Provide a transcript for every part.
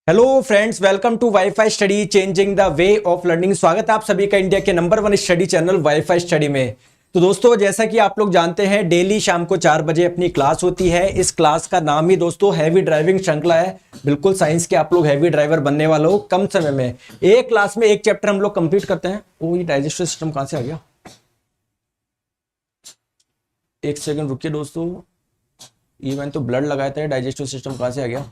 Hello friends, welcome to wifi study changing the way of learning. स्वागत है आप सभी का इंडिया के number 1 study channel wifi study में। तो दोस्तों, जैसा कि आप लोग जानते हैं, डेली शाम को 4 बजे अपनी क्लास होती है। इस क्लास का नाम ही दोस्तों हैवी ड्राइविंग श्रृंखला है। बिल्कुल साइंस के आप लोग हैवी ड्राइवर बनने वाले हो कम समय में। एक क्लास में एक चैप्टर हम लोग कंप्लीट करते हैं। ओ, ये डाइजेस्टिव सिस्टम कहां से आ गया? एक सेकंड रुकिए दोस्तों, ये मैंने तो ब्लड लगाया था। डाइजेस्टिव सिस्टम कहां से आ गया?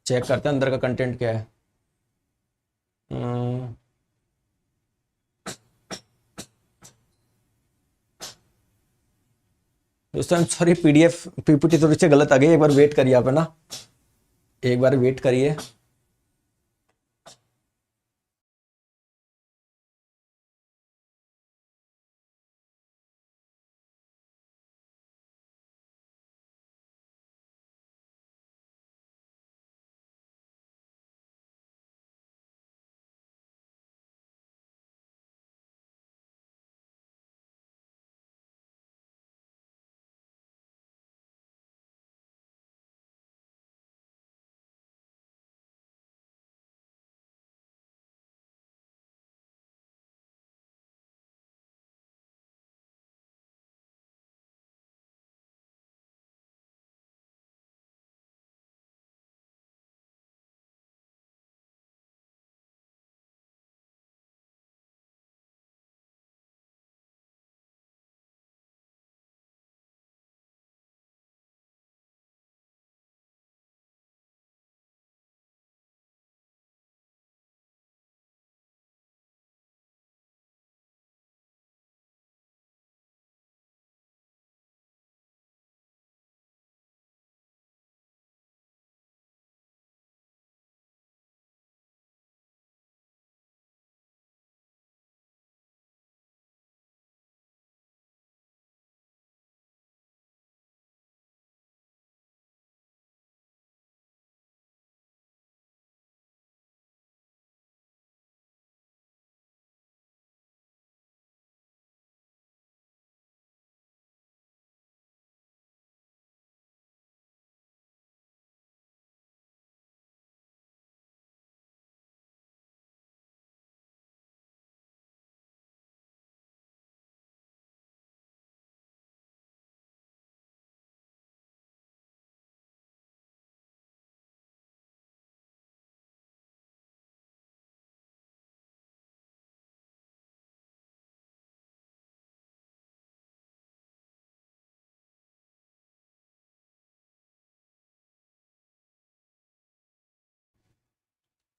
चेक करते हैं अंदर का कंटेंट क्या है। दोस्तों, सॉरी, पीडीएफ पीपीटी थोड़ी सी गलत आ गई। एक बार वेट करिए आप, है ना, एक बार वेट करिए।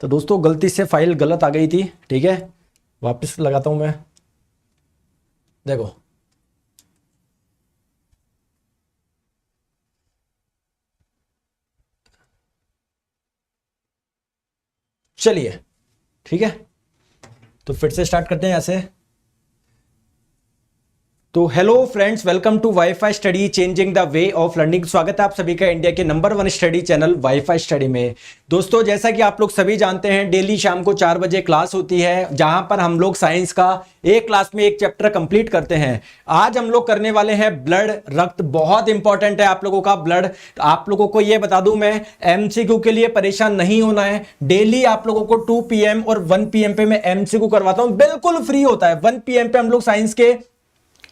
तो दोस्तों, गलती से फाइल गलत आ गई थी, ठीक है। वापस लगाता हूं मैं, देखो। चलिए, ठीक है, तो फिर से स्टार्ट करते हैं ऐसे। तो hello friends, welcome to wifi study changing the way of learning. स्वागत है आप सभी का इंडिया के number 1 study channel wifi study में। दोस्तों, जैसा कि आप लोग सभी जानते हैं, डेली शाम को 4 बजे क्लास होती है, जहां पर हम लोग साइंस का एक क्लास में एक चैप्टर कंप्लीट करते हैं। आज हम लोग करने वाले हैं ब्लड, रक्त। बहुत इंपॉर्टेंट है आप लोगों का ब्लड। आप लोगों को यह बता दूं मैं, एमसीक्यू के लिए परेशान नहीं होना है। डेली आप लोगों को 2 PM और 1 PM पे मैं एमसीक्यू करवाता हूं, बिल्कुल फ्री होता है। 1 PM पे हम लोग साइंस के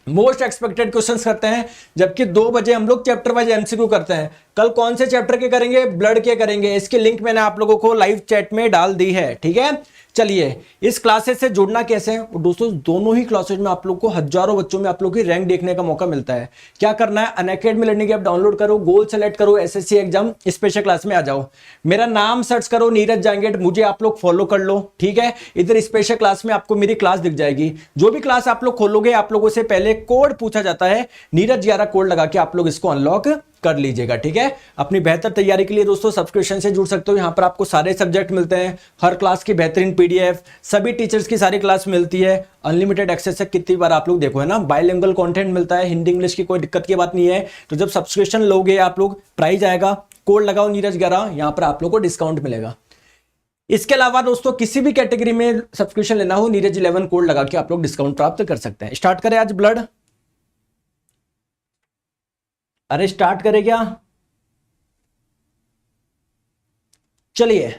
मोस्ट एक्सपेक्टेड क्वेश्चंस करते हैं, जबकि 2 बजे हम लोग चैप्टर वाइज एमसीक्यू करते हैं। कल कौन से चैप्टर के करेंगे? ब्लड के करेंगे। इसकी लिंक मैंने आप लोगों को लाइव चैट में डाल दी है, ठीक है। चलिए, इस क्लासेस से जुड़ना कैसे है? दोस्तों, दोनों ही क्लासेज में आप लोग को हजारों बच्चों में आप लोग की रैंक देखने का मौका मिलता है। क्या करना है? अनअकैडमी लर्निंग ऐप डाउनलोड करो, गोल सेलेक्ट करो, एसएससी एग्जाम स्पेशल क्लास में आ जाओ। मेरा नाम सर्च करो, नीरज जांगेट, मुझे आप लोग फॉलो कर लो, ठीक है। इधर स्पेशल क्लास में आपको मेरी क्लास दिख जाएगी। जो भी क्लास आप लोग खोलोगे, आप लोगों से पहले कोड पूछा जाता है, नीरज 11 कोड लगा के आप लोग इसको अनलॉक कर लीजिएगा, ठीक है। अपनी बेहतर तैयारी के लिए दोस्तों सब्सक्रिप्शन से जुड़ सकते हो। यहां पर आपको सारे सब्जेक्ट मिलते हैं, हर क्लास की बेहतरीन पीडीएफ, सभी टीचर्स की सारी क्लास मिलती है, अनलिमिटेड एक्सेस है। कितनी बार आप लोग देखो, है ना, बाइलिंगुअल कंटेंट मिलता है, हिंदी इंग्लिश की कोई दिक्कत की बात नहीं है। तो जब सब्सक्रिप्शन लोगे आप लोग, प्राइस आएगा, कोड लगाओ नीरज 11, यहां पर आप लोग को डिस्काउंट मिलेगा। इसके अलावा दोस्तों, किसी भी कैटेगरी में सब्सक्रिप्शन लेना हो, नीरज 11 कोड लगा के आप लोग डिस्काउंट प्राप्त कर सकते हैं। स्टार्ट करें आज ब्लड? अरे स्टार्ट करें क्या? चलिए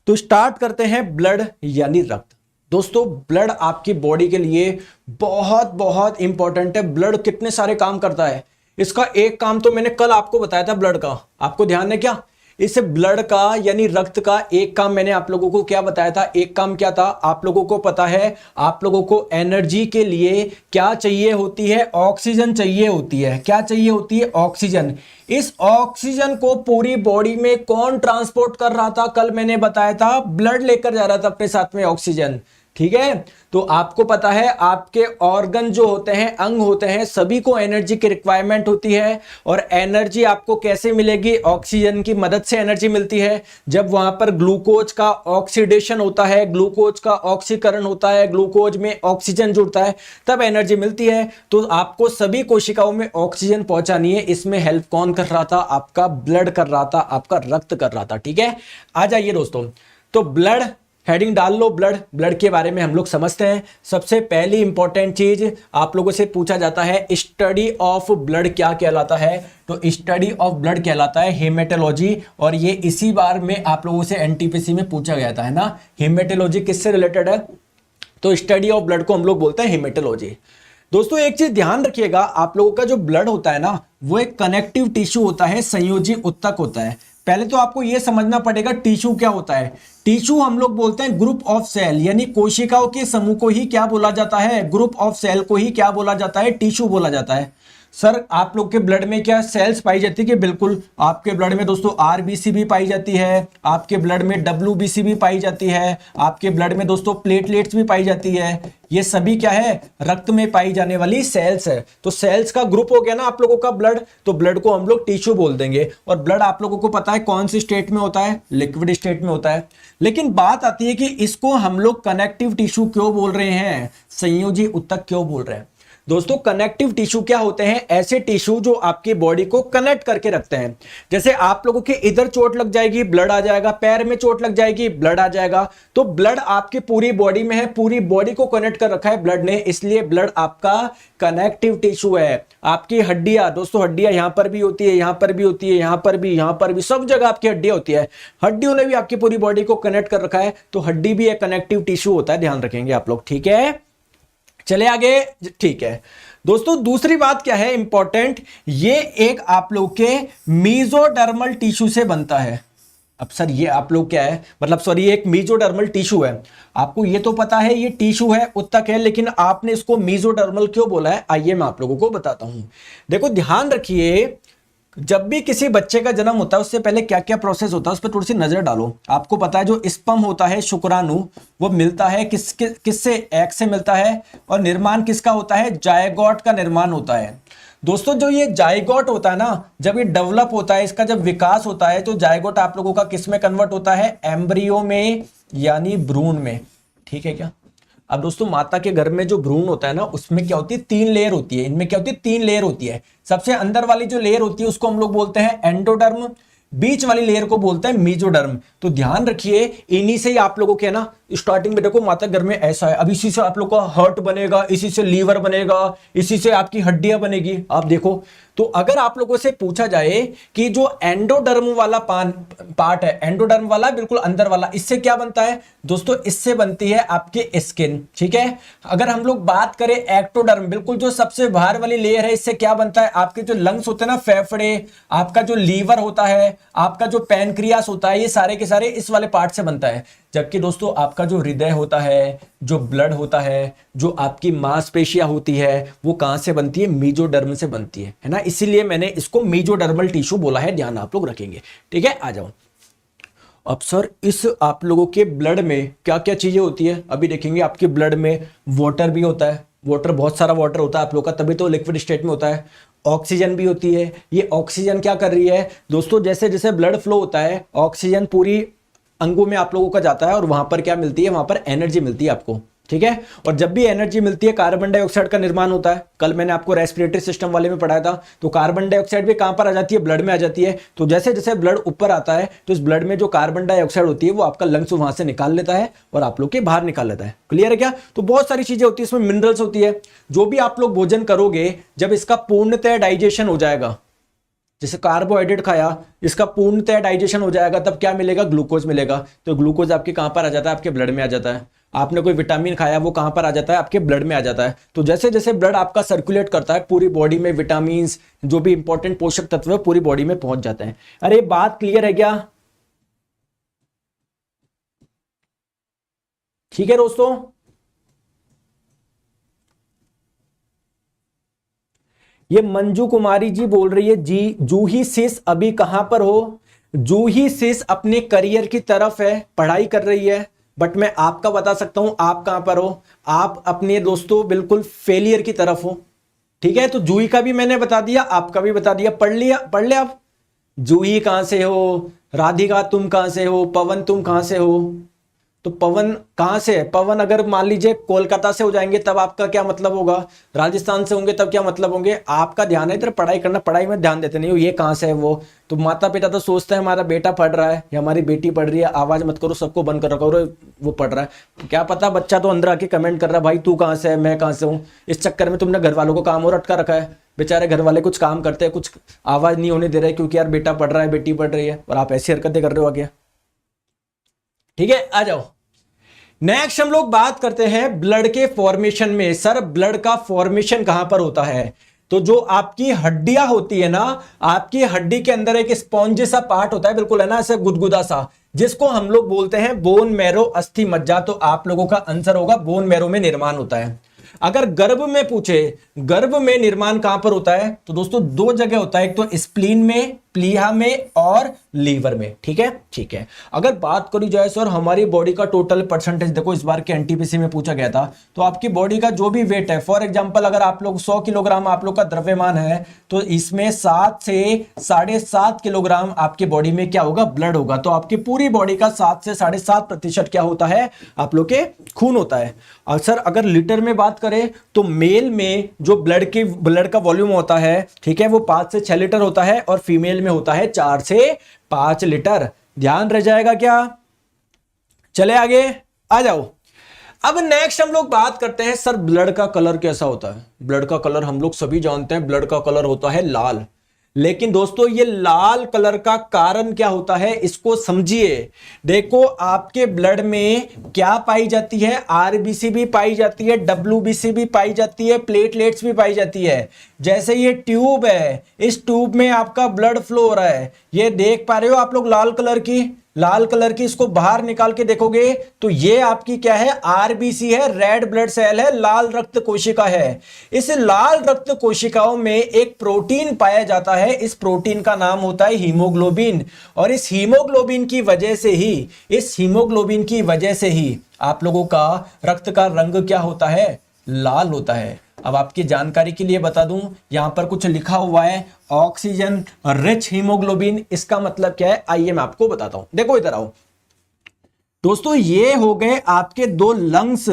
तो स्टार्ट करते हैं ब्लड यानी रक्त। दोस्तों ब्लड आपकी बॉडी के लिए बहुत बहुत इंपॉर्टेंट है। ब्लड कितने सारे काम करता है, इसका एक काम तो मैंने कल आपको बताया था ब्लड का, आपको ध्यान है क्या? इस ब्लड का यानी रक्त का एक काम मैंने आप लोगों को क्या बताया था? एक काम क्या था आप लोगों को पता है? आप लोगों को एनर्जी के लिए क्या चाहिए होती है? ऑक्सीजन चाहिए होती है। क्या चाहिए होती है? ऑक्सीजन। इस ऑक्सीजन को पूरी बॉडी में कौन ट्रांसपोर्ट कर रहा था? कल मैंने बताया था ब्लड लेकर जा रहा था अपने साथ में ऑक्सीजन। ठीक है, तो आपको पता है आपके ऑर्गन जो होते हैं, अंग होते हैं, सभी को एनर्जी की रिक्वायरमेंट होती है। और एनर्जी आपको कैसे मिलेगी? ऑक्सीजन की मदद से एनर्जी मिलती है। जब वहां पर ग्लूकोज का ऑक्सीडेशन होता है, ग्लूकोज का ऑक्सीकरण होता है, ग्लूकोज में ऑक्सीजन जुड़ता है, तब एनर्जी मिलती है। तो आपको सभी कोशिकाओं में ऑक्सीजन पहुंचानी है। इसमें हेल्प कौन कर रहा था? आपका ब्लड कर रहा था, आपका रक्त कर रहा था। ठीक है, आ जाइए दोस्तों, तो ब्लड हेडिंग डाल लो। ब्लड के बारे में हम लोग समझते हैं। सबसे पहली इंपॉर्टेंट चीज आप लोगों से पूछा जाता है, स्टडी ऑफ ब्लड क्या कहलाता है? तो स्टडी ऑफ ब्लड कहलाता है हेमेटोलॉजी। और ये इसी बार में आप लोगों से एनटीपीसी में पूछा गया था, है ना? हेमेटोलॉजी किससे रिलेटेड है? तो स्टडी ऑफ ब्लड को हम लोग बोलते हैं हेमेटोलॉजी। दोस्तों एक चीज ध्यान रखिएगा, आप लोगों का जो ब्लड होता है ना, वो एक कनेक्टिव टिश्यू होता है, संयोजी उत्तक होता है। पहले तो आपको यह समझना पड़ेगा टिश्यू क्या होता है। टिश्यू हम लोग बोलते हैं ग्रुप ऑफ सेल, यानी कोशिकाओं के समूह को ही क्या बोला जाता है? ग्रुप ऑफ सेल को ही क्या बोला जाता है? टिश्यू बोला जाता है। सर आप लोग के ब्लड में क्या सेल्स पाई जाती है? कि बिल्कुल, आपके ब्लड में दोस्तों आरबीसी भी पाई जाती है, आपके ब्लड में डब्ल्यूबीसी भी पाई जाती है, आपके ब्लड में दोस्तों प्लेटलेट्स भी पाई जाती है। ये सभी क्या है? रक्त में पाई जाने वाली सेल्स है। तो सेल्स का ग्रुप हो गया ना आप लोगों का ब्लड, तो ब्लड को हम लोग टिश्यू बोल देंगे। और ब्लड आप लोगों को पता है कौन सी स्टेट में होता है? लिक्विड स्टेट में होता है। लेकिन बात आती है कि इसको हम लोग कनेक्टिव टिश्यू क्यों बोल रहे हैं, संयोजी उत्तक क्यों बोल रहे हैं? दोस्तों कनेक्टिव टिश्यू क्या होते हैं? ऐसे टिश्यू जो आपकी बॉडी को कनेक्ट करके रखते हैं। जैसे आप लोगों के इधर चोट लग जाएगी, ब्लड आ जाएगा, पैर में चोट लग जाएगी, ब्लड आ जाएगा। तो ब्लड आपकी पूरी बॉडी में है, पूरी बॉडी को कनेक्ट कर रखा है ब्लड ने, इसलिए ब्लड आपका कनेक्टिव टिश्यू है। आपकी हड्डियां दोस्तों, हड्डियां यहां पर भी होती है, यहां पर भी होती है, यहां पर भी, यहां पर भी, सब जगह आपकी हड्डियां होती है। हड्डियों ने भी आपकी पूरी बॉडी को कनेक्ट कर रखा है, तो हड्डी भी एक कनेक्टिव टिश्यू होता है, ध्यान रखेंगे आप लोग। ठीक है, चले आगे। ठीक है दोस्तों, दूसरी बात क्या है इंपॉर्टेंट, ये एक आप लोग के मीजोडर्मल टिश्यू से बनता है। अब सर ये आप लोग क्या है, मतलब सॉरी ये एक मीजोडर्मल टिश्यू है। आपको ये तो पता है ये टिश्यू है, उत्तक है, लेकिन आपने इसको मीजोडर्मल क्यों बोला है? आइए मैं आप लोगों को बताता हूं। देखो ध्यान रखिए, जब भी किसी बच्चे का जन्म होता है उससे पहले क्या क्या प्रोसेस होता है उस पर थोड़ी सी नजर डालो। आपको पता है जो स्पर्म होता है, शुक्राणु, वो मिलता है किससे? एग से मिलता है। और निर्माण किसका होता है? जायगोट का निर्माण होता है। दोस्तों जो ये जायगोट होता है ना, जब ये डेवलप होता है, इसका जब विकास होता है, तो जायगोट आप लोगों का किस में कन्वर्ट होता है? एम्ब्रियो में, यानी भ्रूण में। ठीक है क्या? अब दोस्तों माता के गर्भ में जो भ्रूण होता है ना, उसमें क्या होती है? 3 लेयर होती है। इनमें क्या होती है? 3 लेयर होती है। सबसे अंदर वाली जो लेयर होती है उसको हम लोग बोलते हैं एंडोडर्म, बीच वाली लेयर को बोलते हैं मीजोडर्म। तो ध्यान रखिए, इन्हीं से ही आप लोगों के ना स्टार्टिंग में देखो माता गर्भ में ऐसा है, अब इसी से आप लोग का हार्ट बनेगा, इसी से लीवर बनेगा, इसी से आपकी हड्डियां बनेगी। आप देखो, तो अगर आप लोगों से पूछा जाए कि जो एंडोडर्म वाला पार्ट है, एंडोडर्म वाला बिल्कुल अंदर वाला, इससे क्या बनता है? दोस्तों इससे बनती है आपकी स्किन। ठीक है, अगर हम लोग बात करें एक्टोडर्म, बिल्कुल जो सबसे बाहर वाली लेयर है, इससे क्या बनता है? आपके जो लंग्स होते हैं ना, फेफड़े, आपका जो लीवर होता है, आपका जो पैनक्रियास होता है, ये सारे के सारे इस वाले पार्ट से बनता है। जबकि दोस्तों आपका जो हृदय होता है, जो ब्लड होता है, जो आपकी मांसपेशियां होती है, वो कहां से बनती है? मीजोडर्म से बनती है ना? इसीलिए मैंने इसको मीजोडर्मल टिश्यू बोला है, ध्यान आप लोग रखेंगे। ठीक है, आ जाओ। अब सर इस आप लोगों के ब्लड में क्या क्या चीजें होती है अभी देखेंगे। आपके ब्लड में वाटर भी होता है, वाटर बहुत सारा वाटर होता है आप लोग का, तभी तो लिक्विड स्टेट में होता है। ऑक्सीजन भी होती है। ये ऑक्सीजन क्या कर रही है दोस्तों? जैसे जैसे ब्लड फ्लो होता है, ऑक्सीजन पूरी अंगों में आप लोगों का जाता है और वहां पर क्या मिलती है? वहां पर एनर्जी मिलती है आपको। ठीक है, और जब भी एनर्जी मिलती है, कार्बन डाइऑक्साइड का निर्माण होता है। कल मैंने आपको रेस्पिरेटरी सिस्टम वाले में पढ़ाया था, तो कार्बन डाइऑक्साइड भी कहां पर आ जाती है? ब्लड में आ जाती है। तो जैसे जैसे ब्लड ऊपर आता है, तो इस ब्लड में जो कार्बन डाइऑक्साइड होती है वो आपका लंग्स वहां से निकाल लेता है और आप लोग के बाहर निकाल लेता है। क्लियर है क्या? तो बहुत सारी चीजें होती है, इसमें मिनरल्स होती है। जो भी आप लोग भोजन करोगे, जब इसका पूर्णतः डाइजेशन हो जाएगा, जैसे कार्बोहाइड्रेट खाया, इसका पूर्णतः डाइजेशन हो जाएगा, तब क्या मिलेगा? ग्लूकोज मिलेगा। तो ग्लूकोज आपके कहां पर आ जाता है? आपके ब्लड में आ जाता है। आपने कोई विटामिन खाया, वो कहां पर आ जाता है? आपके ब्लड में आ जाता है। तो जैसे जैसे ब्लड आपका सर्कुलेट करता है पूरी बॉडी में, विटामिन जो भी इंपॉर्टेंट पोषक तत्व है पूरी बॉडी में पहुंच जाते हैं। अरे बात क्लियर है क्या? ठीक है दोस्तों, ये मंजू कुमारी जी बोल रही है जी, जूही सिस अभी कहां पर हो? जूही सिस अपने करियर की तरफ है, पढ़ाई कर रही है। बट मैं आपका बता सकता हूं आप कहां पर हो। आप अपने दोस्तों बिल्कुल फेलियर की तरफ हो। ठीक है, तो जूही का भी मैंने बता दिया, आपका भी बता दिया। पढ़ लिया, पढ़ ले आप। जूही कहां से हो? राधिका तुम कहां से हो? पवन तुम कहां से हो? तो पवन कहां से है? पवन अगर मान लीजिए कोलकाता से हो जाएंगे तब आपका क्या मतलब होगा? राजस्थान से होंगे तब क्या मतलब होंगे? आपका ध्यान है इधर पढ़ाई करना, पढ़ाई में ध्यान देते नहीं हो। ये कहां से है वो? तो माता पिता तो सोचते हैं हमारा बेटा पढ़ रहा है या हमारी बेटी पढ़ रही है, आवाज मत करो, सबको बंद कर रखो, वो पढ़ रहा है। क्या पता बच्चा तो अंदर आके कमेंट कर रहा है, भाई तू कहां से है, मैं कहां से हूँ। इस चक्कर में तुमने घर वालों को काम और अटका रखा है। बेचारे घर वाले कुछ काम करते हैं, कुछ आवाज नहीं होने दे रहे क्योंकि यार बेटा पढ़ रहा है, बेटी पढ़ रही है, और आप ऐसी हरकतें कर रहे हो आगे। ठीक है, आ जाओ। नेक्स्ट हम लोग बात करते हैं ब्लड के फॉर्मेशन में। सर ब्लड का फॉर्मेशन कहां पर होता है? तो जो आपकी हड्डियां होती है ना, आपकी हड्डी के अंदर एक स्पॉन्ज सा पार्ट होता है, बिल्कुल है ना, ऐसे गुदगुदा सा, जिसको हम लोग बोलते हैं बोन मैरो, अस्थि मज्जा। तो आप लोगों का आंसर होगा बोन मैरो में निर्माण होता है। अगर गर्भ में पूछे गर्भ में निर्माण कहां पर होता है, तो दोस्तों दो जगह होता है, एक तो स्प्लीन में, प्लीहा में, और लीवर में। ठीक है, ठीक है। अगर बात करी जाए सर हमारी बॉडी का टोटल परसेंटेज, देखो इस बार के एनटीपीसी में पूछा गया था, तो आपकी बॉडी का जो भी वेट है, फॉर एग्जांपल अगर आप लोग 100 किलोग्राम आप लोग का द्रव्यमान है, तो इसमें 7 से 7.5 किलोग्राम आपकी बॉडी में क्या होगा? ब्लड होगा। तो आपकी पूरी बॉडी का 7 से 7.5% क्या होता है? आप लोग के खून होता है। और सर अगर लीटर में बात करें तो मेल में जो ब्लड का वॉल्यूम होता है, ठीक है, वो 5 से 6 लीटर होता है, और फीमेल में होता है 4 से 5 लीटर। ध्यान रह जाएगा क्या? चले आगे, आ जाओ। अब नेक्स्ट हम लोग बात करते हैं सर ब्लड का कलर कैसा होता है। ब्लड का कलर हम लोग सभी जानते हैं, ब्लड का कलर होता है लाल। लेकिन दोस्तों ये लाल कलर का कारण क्या होता है, इसको समझिए। देखो आपके ब्लड में क्या पाई जाती है? आरबीसी भी पाई जाती है, डब्ल्यूबीसी भी पाई जाती है, प्लेटलेट्स भी पाई जाती है। जैसे ये ट्यूब है, इस ट्यूब में आपका ब्लड फ्लो हो रहा है, ये देख पा रहे हो आप लोग लाल कलर की इसको बाहर निकाल के देखोगे तो ये आपकी क्या है? आरबीसी है, रेड ब्लड सेल है, लाल रक्त कोशिका है। इस लाल रक्त कोशिकाओं में एक प्रोटीन पाया जाता है, इस प्रोटीन का नाम होता है हीमोग्लोबिन। और इस हीमोग्लोबिन की वजह से ही आप लोगों का रक्त का रंग क्या होता है? लाल होता है। अब आपकी जानकारी के लिए बता दूं, यहां पर कुछ लिखा हुआ है ऑक्सीजन रिच हीमोग्लोबिन, इसका मतलब क्या है आइए मैं आपको बताता हूं। देखो इधर आओ दोस्तों, ये हो गए आपके 2 लंग्स,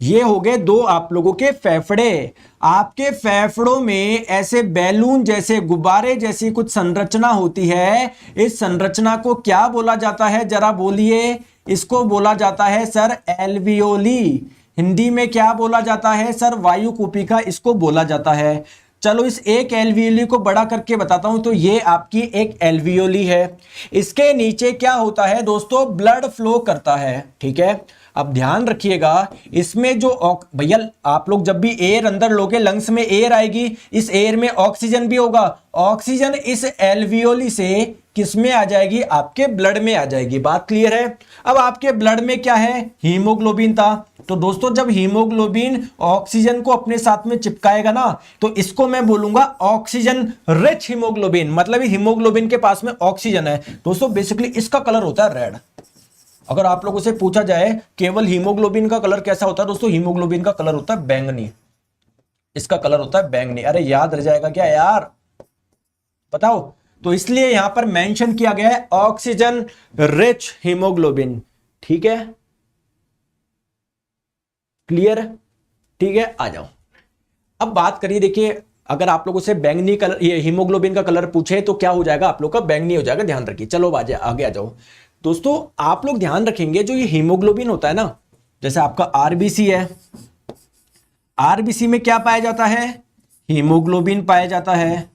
ये हो गए 2 आप लोगों के फेफड़े। आपके फेफड़ों में ऐसे बैलून जैसे, गुब्बारे जैसी कुछ संरचना होती है। इस संरचना को क्या बोला जाता है? जरा बोलिए। इसको बोला जाता है सर एल्वियोली। हिंदी में क्या बोला जाता है सर? वायु कूपिका इसको बोला जाता है। चलो इस एक एल्वियोली को बड़ा करके बताता हूं। तो ये आपकी एक एल्वियोली है, इसके नीचे क्या होता है दोस्तों? ब्लड फ्लो करता है। ठीक है, अब ध्यान रखिएगा, इसमें जो भैया आप लोग जब भी एयर अंदर लोगे, लंग्स में एयर आएगी, इस एयर में ऑक्सीजन भी होगा। ऑक्सीजन इस एल्वियोली से किस में आ जाएगी? आपके ब्लड में आ जाएगी। बात क्लियर है? अब आपके ब्लड में क्या है? हीमोग्लोबिन था। तो दोस्तों जब हीमोग्लोबिन ऑक्सीजन को अपने साथ में चिपकाएगा ना, तो इसको मैं बोलूंगा ऑक्सीजन रिच हीमोग्लोबिन, मतलब हीमोग्लोबिन के पास में ऑक्सीजन है। दोस्तों बेसिकली इसका कलर होता है रेड। अगर आप लोगों से पूछा जाए केवल हीमोग्लोबिन का कलर कैसा होता है, दोस्तों हीमोग्लोबिन का कलर होता है बैंगनी। इसका कलर होता है बैंगनी। अरे याद रह जाएगा क्या यार, बताओ। तो इसलिए यहां पर मेंशन किया गया है ऑक्सीजन रिच हीमोग्लोबिन। ठीक है, क्लियर? ठीक है, आ जाओ। अब बात करिए, देखिए अगर आप लोगों से बैंगनी कलर, ये हीमोग्लोबिन का कलर पूछे तो क्या हो जाएगा? आप लोग का बैंगनी हो जाएगा। ध्यान रखिए। चलो आगे आ जाओ दोस्तों। आप लोग ध्यान रखेंगे, जो ये हीमोग्लोबिन होता है ना, जैसे आपका आरबीसी है, आरबीसी में क्या पाया जाता है? हीमोग्लोबिन पाया जाता है।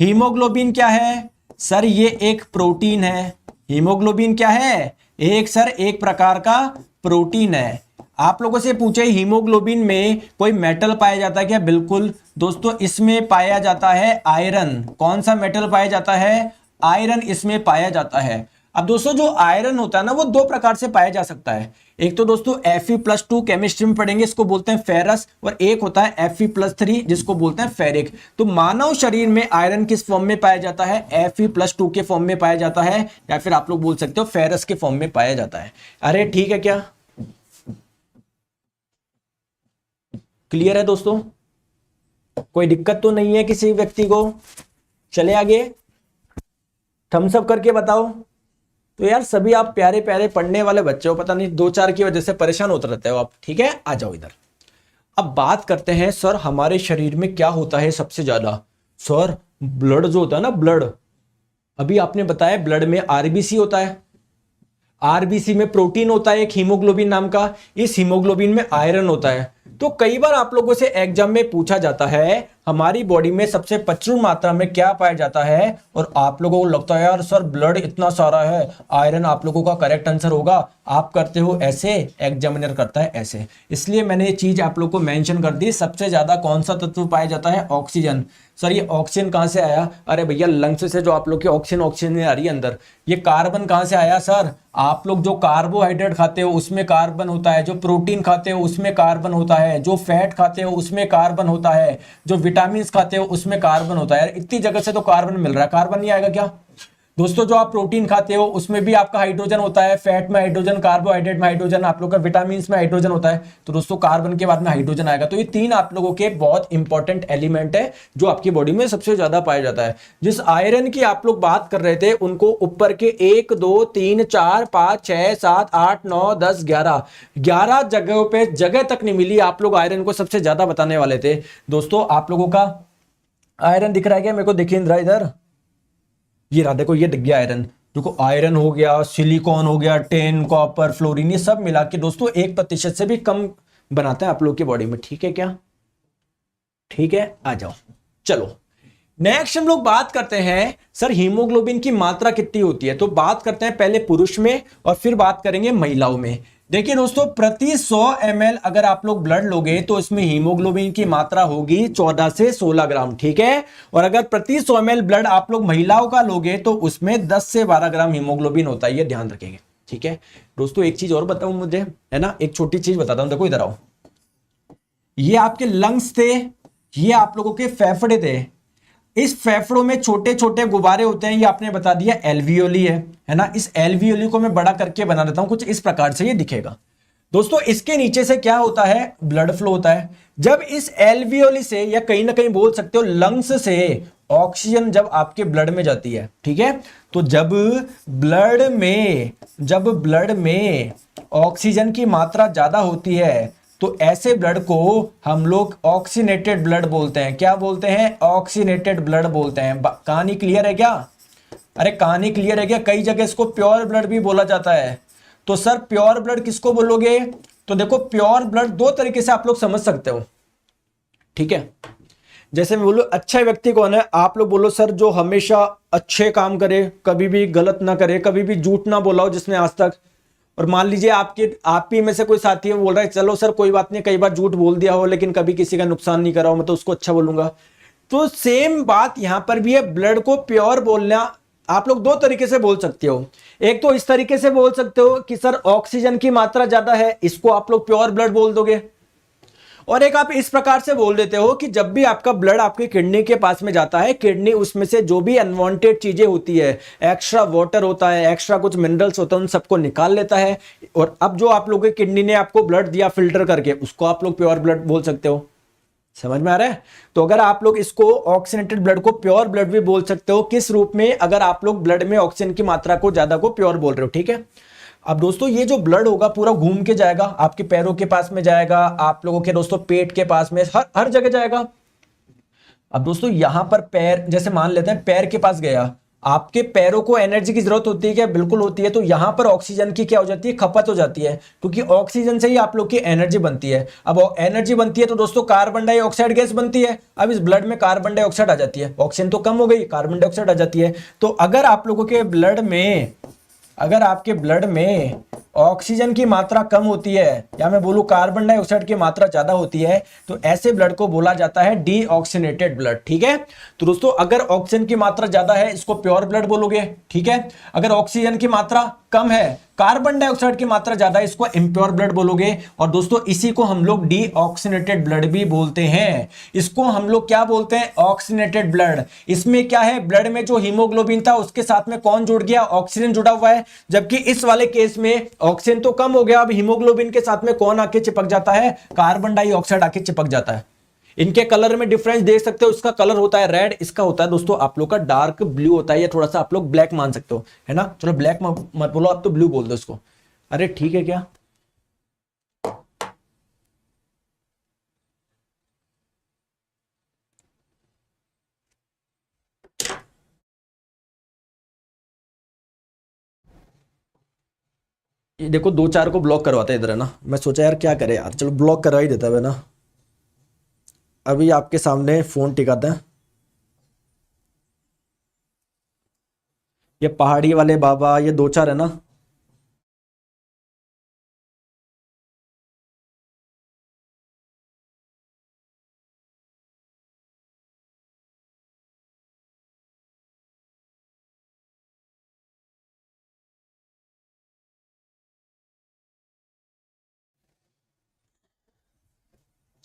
हीमोग्लोबिन क्या है सर? ये एक प्रोटीन है। हीमोग्लोबिन क्या है? एक सर एक प्रकार का प्रोटीन है। आप लोगों से पूछे हीमोग्लोबिन में कोई मेटल पाया जाता है क्या? बिल्कुल दोस्तों, इसमें पाया जाता है आयरन। कौन सा मेटल पाया जाता है? आयरन इसमें पाया जाता है। अब दोस्तों जो आयरन होता है ना, वो दो प्रकार से पाया जा सकता है। एक तो दोस्तों Fe+2 केमिस्ट्री में पढ़ेंगे, इसको बोलते हैं फेरस, और एक होता है Fe+3 जिसको बोलते हैं फेरिक। तो मानव शरीर में आयरन किस फॉर्म में पाया जाता है? Fe+2 के फॉर्म में पाया जाता है, या फिर आप लोग बोल सकते हो फेरस के फॉर्म में पाया जाता है। अरे ठीक है, क्या क्लियर है दोस्तों? कोई दिक्कत तो नहीं है किसी व्यक्ति को? चले आगे, थम्स अप करके बताओ। तो यार सभी आप प्यारे प्यारे पढ़ने वाले बच्चे हो, पता नहीं दो चार की वजह से परेशान होते रहते हो आप। ठीक है, आ जाओ इधर। अब बात करते हैं सर हमारे शरीर में क्या होता है सबसे ज्यादा। सर ब्लड जो होता है ना, ब्लड, अभी आपने बताया ब्लड में आरबीसी होता है, आरबीसी में प्रोटीन होता है एक हीमोग्लोबिन नाम का, इस हीमोग्लोबिन में आयरन होता है। तो कई बार आप लोगों से एग्जाम में पूछा जाता है हमारी बॉडी में सबसे प्रचुर मात्रा में क्या पाया जाता है, और आप लोगों को लगता है यार सर ब्लड इतना सारा है, आयरन आप लोगों का करेक्ट आंसर होगा। आप करते हो ऐसे, एग्जामिनर करता है ऐसे। इसलिए मैंने ये चीज आप लोग को मेंशन कर दी। सबसे ज्यादा कौन सा तत्व पाया जाता है? ऑक्सीजन। सर ये ऑक्सीजन कहां से आया? अरे भैया लंग्स से जो आप लोग की ऑक्सीजन आ रही है अंदर। ये कार्बन कहां से आया सर? आप लोग जो कार्बोहाइड्रेट खाते हो उसमें कार्बन होता है, जो प्रोटीन खाते हो उसमें कार्बन होता है, जो फैट खाते हो उसमें कार्बन होता है, जो विटामिन खाते हो उसमें कार्बन होता है। इतनी जगह से तो कार्बन मिल रहा है, कार्बन नहीं आएगा क्या दोस्तों? जो आप प्रोटीन खाते हो उसमें भी आपका हाइड्रोजन होता है, फैट में हाइड्रोजन, कार्बोहाइड्रेट में हाइड्रोजन, आप लोग का विटामिन में हाइड्रोजन होता है। तो दोस्तों कार्बन के बाद में हाइड्रोजन आएगा। तो ये तीन आप लोगों के बहुत इंपॉर्टेंट एलिमेंट है जो आपकी बॉडी में सबसे ज्यादा पाया जाता है। जिस आयरन की आप लोग बात कर रहे थे उनको ऊपर के 1 2 3 4 5 6 7 8 9 10 11 जगहों पे जगह तक नहीं मिली। आप लोग आयरन को सबसे ज्यादा बताने वाले थे। दोस्तों आप लोगों का आयरन दिख रहा है क्या? मेरे को दिख रहा है इधर, ये रहा, देखो ये दिख गया आयरन। देखो आयरन हो गया, सिलिकॉन हो गया, टेन, कॉपर, फ्लोरीन, ये सब मिला के दोस्तों 1% से भी कम बनाता है आप लोग की बॉडी में। ठीक है क्या? ठीक है, आ जाओ। चलो नेक्स्ट हम लोग बात करते हैं सर हीमोग्लोबिन की मात्रा कितनी होती है। तो बात करते हैं पहले पुरुष में और फिर बात करेंगे महिलाओं में। देखिए दोस्तों, प्रति 100 ml अगर आप लोग ब्लड लोगे तो इसमें हीमोग्लोबिन की मात्रा होगी 14 से 16 ग्राम। ठीक है, और अगर प्रति 100 ml ब्लड आप लोग महिलाओं का लोगे तो उसमें 10 से 12 ग्राम हीमोग्लोबिन होता है, ये ध्यान रखेंगे। ठीक है दोस्तों, एक चीज और बताऊं मुझे, है ना, एक छोटी चीज बताता हूं। देखो इधर आओ, ये आपके लंग्स थे, ये आप लोगों के फेफड़े थे। इस फेफड़ों में छोटे छोटे गुब्बारे होते हैं, ये आपने बता दिया एल्वियोली है ना। इस एल्वियोली को मैं बड़ा करके बना देता हूं, कुछ इस प्रकार से ये दिखेगा। दोस्तों इसके नीचे से क्या होता है? ब्लड फ्लो होता है। जब इस एल्वियोली से, या कहीं ना कहीं बोल सकते हो लंग्स से, ऑक्सीजन जब आपके ब्लड में जाती है, ठीक है, तो जब ब्लड में ऑक्सीजन की मात्रा ज्यादा होती है तो ऐसे ब्लड को हम लोग ऑक्सीनेटेड ब्लड बोलते हैं। क्या बोलते हैं? ऑक्सीनेटेड ब्लड बोलते हैं। कहानी क्लियर है क्या? अरे कहानी क्लियर है क्या? कई जगह इसको प्योर ब्लड भी बोला जाता है। तो सर प्योर ब्लड किसको बोलोगे? तो देखो प्योर ब्लड दो तरीके से आप लोग समझ सकते हो। ठीक है, जैसे मैं बोलूं अच्छा व्यक्ति कौन है, आप लोग बोलो सर जो हमेशा अच्छे काम करे, कभी भी गलत ना करे, कभी भी झूठ ना बोला हो जिसने आज तक। और मान लीजिए आप ही में से कोई साथी है, बोल रहा है चलो सर कोई बात नहीं, कई बार झूठ बोल दिया हो लेकिन कभी किसी का नुकसान नहीं करा हो, मैं तो उसको अच्छा बोलूंगा। तो सेम बात यहां पर भी है, ब्लड को प्योर बोलना आप लोग दो तरीके से बोल सकते हो। एक तो इस तरीके से बोल सकते हो कि सर ऑक्सीजन की मात्रा ज्यादा है, इसको आप लोग प्योर ब्लड बोल दोगे। और एक आप इस प्रकार से बोल देते हो कि जब भी आपका ब्लड आपकी किडनी के पास में जाता है, किडनी उसमें से जो भी अनवांटेड चीजें होती है, एक्स्ट्रा वाटर होता है, एक्स्ट्रा कुछ मिनरल्स होता है, उन सबको निकाल लेता है। और अब जो आप लोगों की किडनी ने आपको ब्लड दिया फिल्टर करके, उसको आप लोग प्योर ब्लड बोल सकते हो। समझ में आ रहा है? तो अगर आप लोग इसको ऑक्सीनेटेड ब्लड को प्योर ब्लड भी बोल सकते हो। किस रूप में? अगर आप लोग ब्लड में ऑक्सीजन की मात्रा को ज्यादा को प्योर बोल रहे हो। ठीक है, अब दोस्तों ये जो ब्लड होगा पूरा घूम के जाएगा, आपके पैरों के पास में जाएगा, आप लोगों के दोस्तों पेट के पास में, हर जगह जाएगा। अब दोस्तों यहां पर पैर, जैसे मान लेते हैं पैर के पास गया, आपके पैरों को एनर्जी की जरूरत होती है क्या? बिल्कुल होती है। तो यहां पर ऑक्सीजन की क्या हो जाती है? खपत हो जाती है, क्योंकि ऑक्सीजन से ही आप लोग की एनर्जी बनती है। अब एनर्जी बनती है तो दोस्तों कार्बन डाइऑक्साइड गैस बनती है। अब इस ब्लड में कार्बन डाइऑक्साइड आ जाती है, ऑक्सीजन तो कम हो गई, कार्बन डाइऑक्साइड आ जाती है। तो अगर आप लोगों के ब्लड में, अगर आपके ब्लड में ऑक्सीजन की मात्रा कम होती है, या मैं बोलूं कार्बन डाइऑक्साइड की मात्रा ज्यादा होती है, तो ऐसे ब्लड को बोला जाता है डीऑक्सीनेटेड ब्लड। ठीक है, तो दोस्तों अगर ऑक्सीजन की मात्रा ज्यादा है इसको प्योर ब्लड बोलोगे। ठीक है, अगर ऑक्सीजन की मात्रा कम है, कार्बन डाइऑक्साइड की मात्रा ज्यादा है, इसको इम्प्योर ब्लड बोलोगे। और दोस्तों इसी को हम लोग डीऑक्सीनेटेड ब्लड भी बोलते हैं। इसको हम लोग क्या बोलते हैं? Oxygenated blood. इसमें क्या है, ब्लड में जो हीमोग्लोबिन था उसके साथ में कौन जुड़ गया? ऑक्सीजन जुड़ा हुआ है। जबकि इस वाले केस में ऑक्सीजन तो कम हो गया, अब हीमोग्लोबिन के साथ में कौन आके चिपक जाता है? कार्बन डाइऑक्साइड आके चिपक जाता है। इनके कलर में डिफरेंस देख सकते हो, इसका कलर होता है रेड, इसका होता है दोस्तों आप लोग का डार्क ब्लू होता है, या थोड़ा सा आप लोग ब्लैक मान सकते हो, है ना। चलो ब्लैक मत बोलो, आप तो ब्लू बोल दो इसको। अरे ठीक है क्या? ये देखो दो चार को ब्लॉक करवाते हैं इधर, है ना। मैं सोचा यार क्या करे यार, चलो ब्लॉक करवा ही देता है ना। अभी आपके सामने फोन टिकाता है, ये पहाड़ी वाले बाबा, ये दो चार है ना।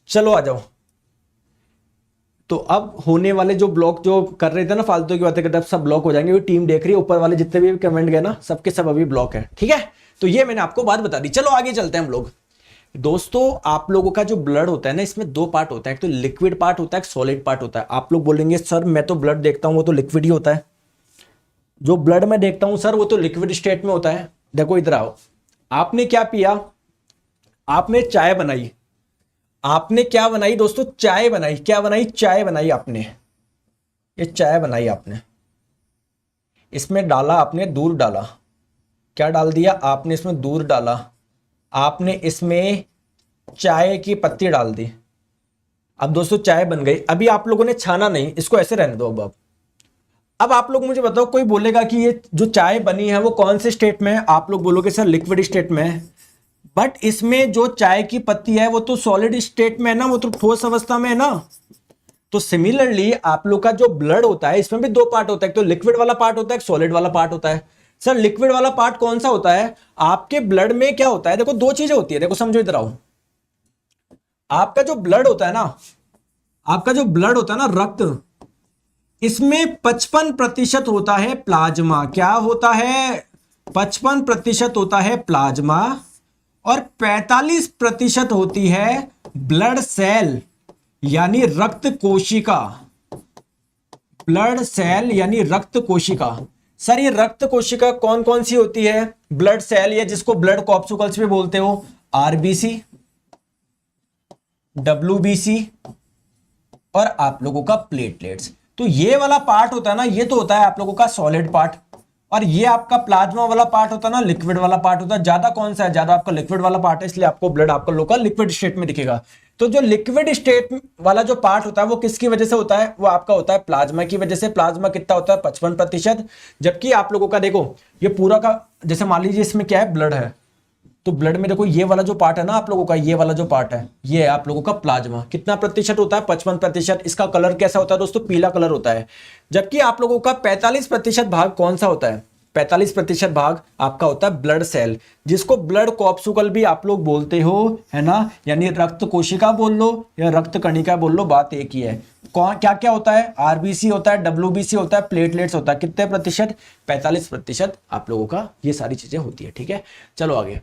चलो आ जाओ। तो अब होने वाले जो ब्लॉक जो कर रहे थे ना फालतू की बातें करते, अब सब ब्लॉक हो जाएंगे। वो टीम देख रही है, ऊपर वाले जितने भी कमेंट गए ना, सबके सब अभी ब्लॉक है। ठीक है, तो ये मैंने आपको बात बता दी। चलो आगे चलते हैं हम लोग। दोस्तों आप लोगों का जो ब्लड होता है ना, इसमें दो पार्ट होता है, एक तो लिक्विड पार्ट होता है, एक सॉलिड पार्ट होता है। आप लोग बोलेंगे सर मैं तो ब्लड देखता हूं वो तो लिक्विड ही होता है। जो ब्लड में देखता हूं सर वो तो लिक्विड स्टेट में होता है। देखो इधर आओ, आपने क्या पिया? आपने चाय बनाई। आपने क्या बनाई दोस्तों? चाय बनाई। क्या बनाई? चाय बनाई आपने। ये चाय बनाई आपने, इसमें डाला आपने दूध डाला। क्या डाल दिया आपने? इसमें दूध डाला। आपने इसमें चाय की पत्ती डाल दी। अब दोस्तों चाय बन गई। अभी आप लोगों ने छाना नहीं, इसको ऐसे रहने दो। अब आप लोग मुझे बताओ, कोई बोलेगा कि ये जो चाय बनी है वो कौन से स्टेट में है? आप लोग बोलोगे सर लिक्विड स्टेट में है। बट इसमें जो चाय की पत्ती है वो तो सॉलिड स्टेट में है ना, वो तो ठोस अवस्था में है ना। तो सिमिलरली आप लोग का जो ब्लड होता है इसमें भी दो पार्ट होता है, एक तो लिक्विड वाला पार्ट होता है, एक सॉलिड वाला पार्ट होता है। सर लिक्विड वाला पार्ट कौन सा होता है? आपके ब्लड में क्या होता है? देखो दो चीजें होती है, देखो समझो इधर आओ। आपका जो ब्लड होता है ना, आपका जो ब्लड होता है ना, रक्त, इसमें 55% होता है प्लाज्मा। क्या होता है? 55% होता है प्लाज्मा, और 45% होती है ब्लड सेल यानी रक्त कोशिका। ब्लड सेल यानी रक्त कोशिका। सर ये रक्त कोशिका कौन कौन सी होती है? ब्लड सेल, या जिसको ब्लड कॉर्पस्कुल्स भी बोलते हो, आरबीसी, डब्ल्यूबीसी, और आप लोगों का प्लेटलेट्स। तो ये वाला पार्ट होता है ना, ये तो होता है आप लोगों का सॉलिड पार्ट, और ये आपका प्लाज्मा वाला पार्ट होता है ना, लिक्विड वाला पार्ट होता है। ज्यादा कौन सा है? ज्यादा आपका लिक्विड वाला पार्ट है, इसलिए आपको ब्लड आपका लोग का लिक्विड स्टेट में दिखेगा। तो जो लिक्विड स्टेट वाला जो पार्ट होता है वो किसकी वजह से होता है? वो आपका होता है प्लाज्मा की वजह से। प्लाज्मा कितना होता है? 55%। जबकि आप लोगों का देखो ये पूरा का, जैसे मान लीजिए इसमें क्या है, ब्लड है, तो ब्लड में देखो ये वाला जो पार्ट है ना आप लोगों का, ये वाला जो पार्ट है, ये है आप लोगों का प्लाज्मा। कितना प्रतिशत होता है? 55%। इसका कलर कैसा होता है दोस्तों? पीला कलर होता है। जबकि आप लोगों का 45% भाग कौन सा होता है? 45% भाग आपका होता है ब्लड सेल, जिसको ब्लड कॉर्पस्कुल भी आप लोग बोलते हो, है ना। यानी रक्त कोशिका बोल लो या रक्त कणिका बोल लो, बात एक ही है। कौन क्या क्या होता है? आरबीसी होता है, डब्ल्यूबीसी होता है, प्लेटलेट्स होता है। कितने प्रतिशत? 45% आप लोगों का ये सारी चीजें होती है। ठीक है, चलो आगे।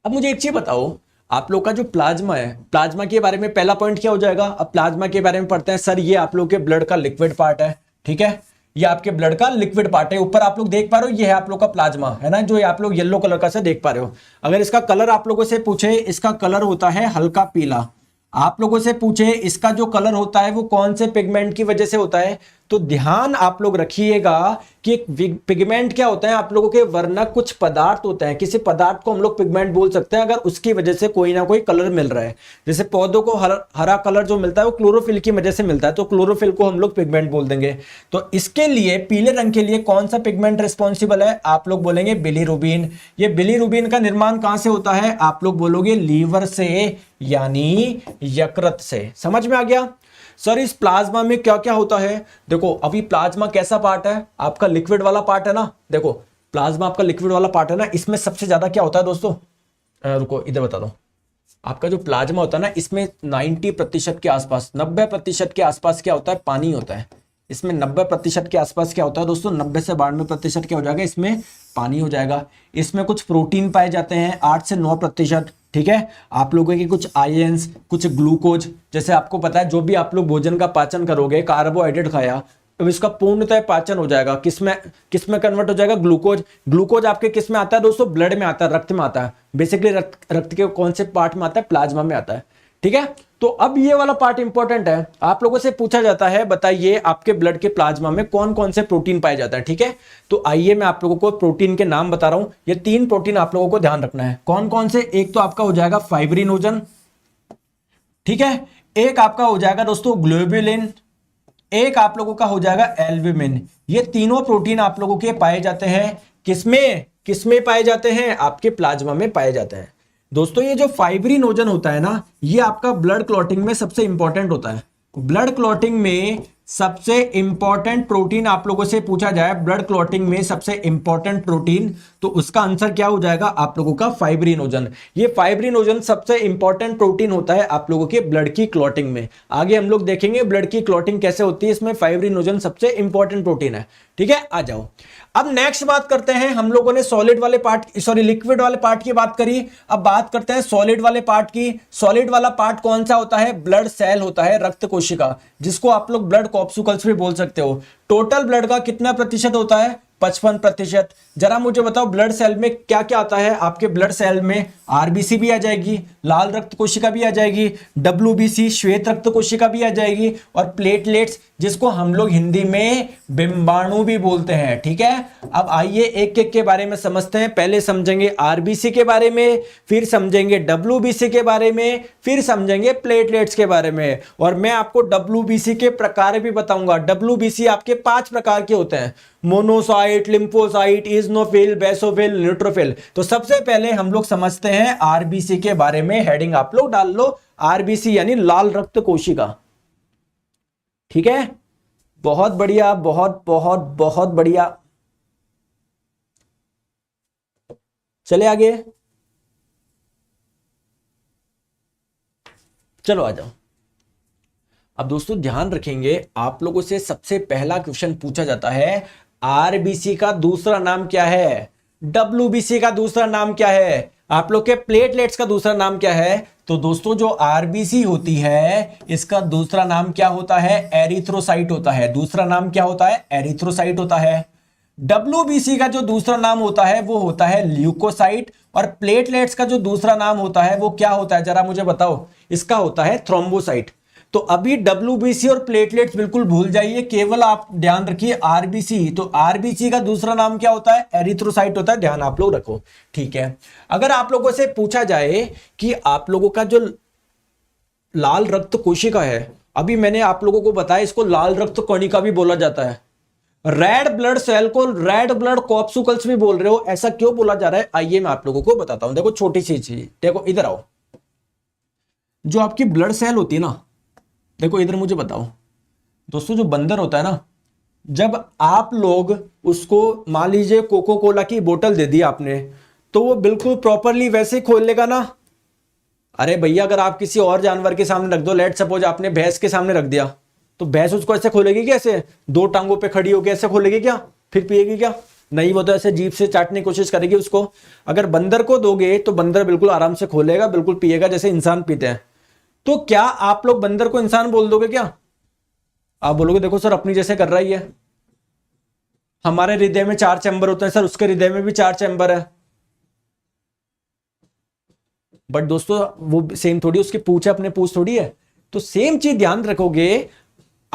अब मुझे एक चीज बताओ, आप लोग का जो प्लाज्मा है, प्लाज्मा के बारे में पहला पॉइंट क्या हो जाएगा? अब प्लाज्मा के बारे में पढ़ते हैं। सर ये आप लोग के ब्लड का लिक्विड पार्ट है। ठीक है, ये आपके ब्लड का लिक्विड पार्ट है। ऊपर आप लोग देख पा रहे हो, ये है आप लोग का प्लाज्मा, है ना, जो आप लोग येलो कलर का से देख पा रहे हो। अगर इसका कलर आप लोगों से पूछे, इसका कलर होता है हल्का पीला। आप लोगों से पूछे इसका जो कलर होता है वो कौन से पिगमेंट की वजह से होता है, तो ध्यान आप लोग रखिएगा कि एक पिगमेंट क्या होता है, आप लोगों के वर्णक कुछ पदार्थ होते हैं, किसी पदार्थ को हम लोग पिगमेंट बोल सकते हैं अगर उसकी वजह से कोई ना कोई कलर मिल रहा है। जैसे पौधों को हरा कलर जो मिलता है वो क्लोरोफिल की वजह से मिलता है, तो क्लोरोफिल को हम लोग पिगमेंट बोल देंगे। तो इसके लिए पीले रंग के लिए कौन सा पिगमेंट रिस्पॉन्सिबल है, आप लोग बोलेंगे बिलीरुबिन। ये बिलीरुबिन का निर्माण कहां से होता है, आप लोग बोलोगे लीवर से यानी यकृत से। समझ में आ गया। सर इस प्लाज्मा में क्या क्या होता है, देखो अभी प्लाज्मा कैसा पार्ट है, आपका लिक्विड वाला पार्ट है ना। देखो प्लाज्मा आपका लिक्विड वाला पार्ट है ना, इसमें सबसे ज्यादा क्या होता है दोस्तों, रुको इधर बता दो। आपका जो प्लाज्मा होता है ना, इसमें 90% के आसपास, 90% के आसपास क्या होता है, पानी होता है। इसमें 90% के आसपास क्या होता है दोस्तों, 90 से 92% क्या हो जाएगा, इसमें पानी हो जाएगा। इसमें कुछ प्रोटीन पाए जाते हैं 8 से 9%, ठीक है। आप लोगों के कुछ आयंस, कुछ ग्लूकोज, जैसे आपको पता है जो भी आप लोग भोजन का पाचन करोगे, कार्बोहाइड्रेट खाया तो इसका पूर्णतः पाचन हो जाएगा, किसमें कन्वर्ट हो जाएगा, ग्लूकोज। ग्लूकोज आपके किस में आता है दोस्तों, ब्लड में आता है, रक्त में आता है। बेसिकली रक्त के कौन से पार्ट में आता है, प्लाज्मा में आता है, ठीक है। तो अब ये वाला पार्ट इंपॉर्टेंट है, आप लोगों से पूछा जाता है बताइए आपके ब्लड के प्लाज्मा में कौन कौन से प्रोटीन पाए जाते हैं, ठीक है। तो आइए मैं आप लोगों को प्रोटीन के नाम बता रहा हूं। ये 3 प्रोटीन आप लोगों को ध्यान रखना है, कौन कौन से। एक तो आपका हो जाएगा फाइब्रिनोजन, ठीक है। एक आपका हो जाएगा दोस्तों ग्लोबुलिन, एक आप लोगों का हो जाएगा एल्ब्यूमिन। ये तीनों प्रोटीन आप लोगों के पाए जाते हैं किसमें पाए जाते हैं, आपके प्लाज्मा में पाए जाते हैं। दोस्तों ये जो फाइब्रिनोजन होता है ना, ये आपका ब्लड क्लॉटिंग में सबसे इंपॉर्टेंट होता है। ब्लड क्लॉटिंग में सबसे इंपॉर्टेंट प्रोटीन आप लोगों से पूछा जाए, ब्लड क्लॉटिंग में सबसे इंपॉर्टेंट प्रोटीन, तो उसका आंसर क्या हो जाएगा आप लोगों का, फाइब्रिनोजन। ये फाइब्रिनोजन सबसे इंपॉर्टेंट प्रोटीन होता है आप लोगों के ब्लड की क्लॉटिंग में। आगे हम लोग देखेंगे ब्लड की क्लॉटिंग कैसे होती है, इसमें फाइब्रिनोजन सबसे इंपॉर्टेंट प्रोटीन है, ठीक है। आ जाओ अब नेक्स्ट बात करते हैं, हम लोगों ने सॉलिड वाले पार्ट, सॉरी लिक्विड वाले पार्ट की बात करी, अब बात करते हैं सॉलिड वाले पार्ट की। सॉलिड वाला पार्ट कौन सा होता है, ब्लड सेल होता है, रक्त कोशिका, जिसको आप लोग ब्लड कॉप्सूकल्स भी बोल सकते हो। टोटल ब्लड का कितना प्रतिशत होता है, 55%। जरा मुझे बताओ ब्लड सेल में क्या क्या आता है, आपके ब्लड सेल में आरबीसी भी आ जाएगी, लाल रक्त कोशिका भी आ जाएगी, डब्ल्यूबीसी श्वेत रक्त कोशिका भी आ जाएगी, और प्लेटलेट्स जिसको हम लोग हिंदी में बिंबाणु भी बोलते हैं, ठीक है। अब आइए एक एक के बारे में समझते हैं। पहले समझेंगे आरबीसी के बारे में, फिर समझेंगे डब्ल्यूबीसी के बारे में, फिर समझेंगे प्लेटलेट्स के बारे में, और मैं आपको डब्ल्यूबीसी के प्रकार भी बताऊंगा। डब्ल्यूबीसी आपके 5 प्रकार के होते हैं, monocyte, lymphocyte, eosinophil, basophil, neutrophil. तो सबसे पहले हम लोग समझते हैं आरबीसी के बारे में। हेडिंग आप लोग डाल लो, आरबीसी यानी लाल रक्त कोशिका, ठीक है। बहुत बढ़िया, बहुत बहुत बहुत बढ़िया। चले आगे, चलो आ जाओ। अब दोस्तों ध्यान रखेंगे, आप लोगों से सबसे पहला क्वेश्चन पूछा जाता है, आरबीसी का दूसरा नाम क्या है, डब्ल्यूबीसी का दूसरा नाम क्या है, आप लोग के प्लेटलेट्स का दूसरा नाम क्या है। तो दोस्तों जो आरबीसी होती है, इसका दूसरा नाम क्या होता है, एरिथ्रोसाइट होता है। दूसरा नाम क्या होता है, एरिथ्रोसाइट होता है। डब्ल्यूबीसी का जो दूसरा नाम होता है वो होता है ल्यूकोसाइट, और प्लेटलेट्स का जो दूसरा नाम होता है वो क्या होता है, जरा मुझे बताओ, इसका होता है थ्रोम्बोसाइट। तो अभी डब्ल्यूबीसी और प्लेटलेट्स बिल्कुल भूल जाइए, केवल आप ध्यान रखिए आरबीसी। तो आरबीसी का दूसरा नाम क्या होता है, एरिथ्रोसाइट होता है, ध्यान आप लोग रखो, ठीक है। अगर आप लोगों से पूछा जाए कि आप लोगों का जो लाल रक्त कोशिका है, अभी मैंने आप लोगों को बताया इसको लाल रक्त कणिका भी बोला जाता है, रेड ब्लड सेल को रेड ब्लड कॉप्सूकल्स भी बोल रहे हो, ऐसा क्यों बोला जा रहा है, आइए मैं आप लोगों को बताता हूं। देखो छोटी सी चीज, देखो इधर आओ, जो आपकी ब्लड सेल होती है ना, देखो इधर मुझे बताओ दोस्तों, जो बंदर होता है ना, जब आप लोग उसको मान लीजिए कोको कोला की बोतल दे दी आपने, तो वो बिल्कुल प्रॉपरली वैसे खोल लेगा ना। अरे भैया अगर आप किसी और जानवर के सामने रख दो, लेट सपोज आपने भैंस के सामने रख दिया, तो भैंस उसको ऐसे खोलेगी क्या, ऐसे 2 टांगों पे खड़ी होकर ऐसे खोलेगी क्या, फिर पिएगी क्या, नहीं, वो तो ऐसे जीभ से चाटने की कोशिश करेगी उसको। अगर बंदर को दोगे तो बंदर बिल्कुल आराम से खोलेगा, बिल्कुल पिएगा जैसे इंसान पीते हैं। तो क्या आप लोग बंदर को इंसान बोल दोगे क्या, आप बोलोगे देखो सर अपनी जैसे कर रही है, हमारे हृदय में 4 चैम्बर होते हैं सर, उसके हृदय में भी 4 चैम्बर है। बट दोस्तों वो सेम थोड़ी, उसकी पूछ है अपने पूछ थोड़ी है। तो सेम चीज ध्यान रखोगे,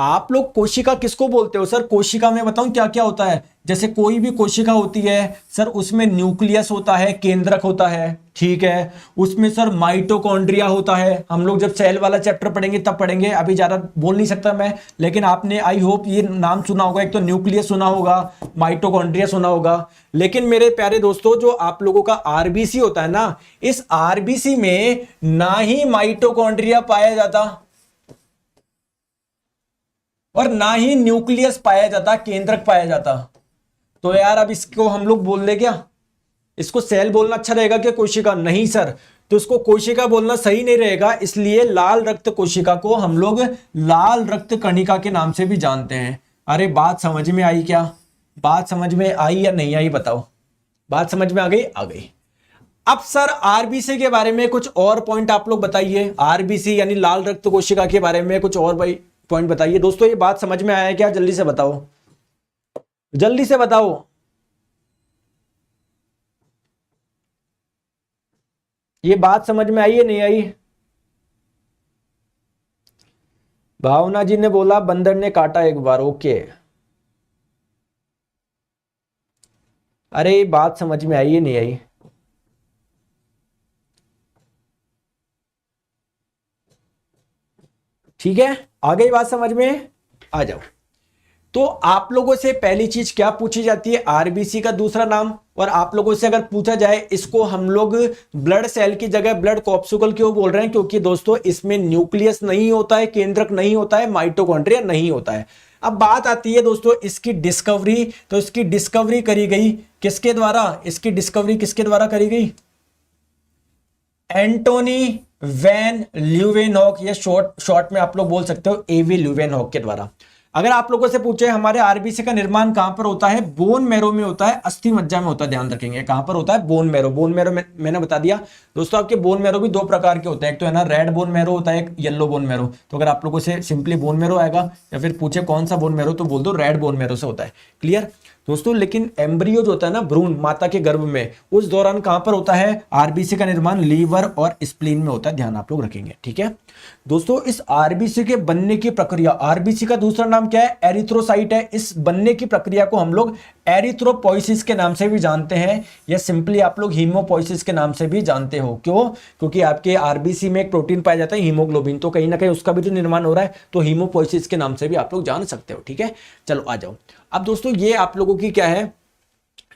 आप लोग कोशिका किसको बोलते हो सर? कोशिका में बताऊं क्या क्या होता है। जैसे कोई भी कोशिका होती है सर, उसमें न्यूक्लियस होता है, केंद्रक होता है, ठीक है। उसमें सर माइटोकॉन्ड्रिया होता है। हम लोग जब सेल वाला चैप्टर पढ़ेंगे तब पढ़ेंगे, अभी ज्यादा बोल नहीं सकता मैं, लेकिन आपने आई होप ये नाम सुना होगा। एक तो न्यूक्लियस सुना होगा, माइटोकॉन्ड्रिया सुना होगा। लेकिन मेरे प्यारे दोस्तों, जो आप लोगों का आरबीसी होता है ना, इस आरबीसी में ना ही माइटोकॉन्ड्रिया पाया जाता और ना ही न्यूक्लियस पाया जाता, केंद्रक पाया जाता। तो यार अब इसको हम लोग बोल दे क्या? इसको सेल बोलना अच्छा रहेगा क्या कोशिका? नहीं सर, तो इसको कोशिका बोलना सही नहीं रहेगा। इसलिए लाल रक्त कोशिका को हम लोग लाल रक्त कणिका के नाम से भी जानते हैं। अरे बात समझ में आई क्या? बात समझ में आई या नहीं आई बताओ? बात समझ में आ गई? आ गई। अब सर आरबीसी के बारे में कुछ और पॉइंट आप लोग बताइए। आरबीसी यानी लाल रक्त कोशिका के बारे में कुछ और भाई पॉइंट बताइए। दोस्तों ये बात समझ में आया क्या? जल्दी से बताओ, जल्दी से बताओ। ये बात समझ में आई है नहीं आई? भावना जी ने बोला बंदर ने काटा एक बार। ओके, अरे ये बात समझ में आई है नहीं आई? ठीक है, आ गई बात समझ में? आ जाओ। तो आप लोगों से पहली चीज क्या पूछी जाती है? आरबीसी का दूसरा नाम। और आप लोगों से अगर पूछा जाए, इसको हम लोग ब्लड सेल की जगह ब्लड कॉप्सूकल क्यों बोल रहे हैं? क्योंकि दोस्तों इसमें न्यूक्लियस नहीं होता है, केंद्रक नहीं होता है, माइटोकॉन्ड्रिया नहीं होता है। अब बात आती है दोस्तों इसकी डिस्कवरी। तो इसकी डिस्कवरी करी गई किसके द्वारा? इसकी डिस्कवरी किसके द्वारा करी गई? एंटोनी वैन ल्यूवेनहॉक, या शॉर्ट में आप लोग बोल सकते हो एवी ल्यूवेनहॉक के द्वारा। अगर आप लोगों से पूछे हमारे आरबीसी का निर्माण कहां पर होता है? बोन मैरो में होता है, अस्थि मज्जा में होता है। ध्यान रखेंगे कहां पर होता है? Bone marrow. बोन मैरो मैंने बता दिया दोस्तों। आपके बोन मैरो भी दो प्रकार के होते हैं, एक तो है ना रेड बोन मैरो होता है, एक येलो बोन मैरो। तो अगर आप लोगों से सिंपली बोन मैरो आएगा या फिर पूछे कौन सा बोन मैरो, तो बोल दो रेड बोन मैरो से होता है। क्लियर दोस्तों? लेकिन एम्ब्रियो जो होता है ना, भ्रूण माता के गर्भ में, उस दौरान कहां पर होता है आरबीसी का निर्माण? लीवर और स्प्लीन में होता है। ध्यान आप लोग रखेंगे, ठीक है दोस्तों। इस आरबीसी के बनने की प्रक्रिया, आरबीसी का दूसरा नाम क्या है? एरिथ्रोसाइट है। इस बनने की प्रक्रिया को हम लोग एरिथ्रोपोइसिस के नाम से भी जानते हैं, या सिंपली आप लोग हीमोपोइसिस के नाम से भी जानते हो। क्यों? क्योंकि आपके आरबीसी में एक प्रोटीन पाया जाता है हीमोग्लोबिन, तो कहीं ना कहीं उसका भी तो निर्माण हो रहा है, तो हीमोपोइसिस के नाम से भी आप लोग जान सकते हो। ठीक है, चलो आ जाओ। अब दोस्तों ये आप लोगों की क्या है,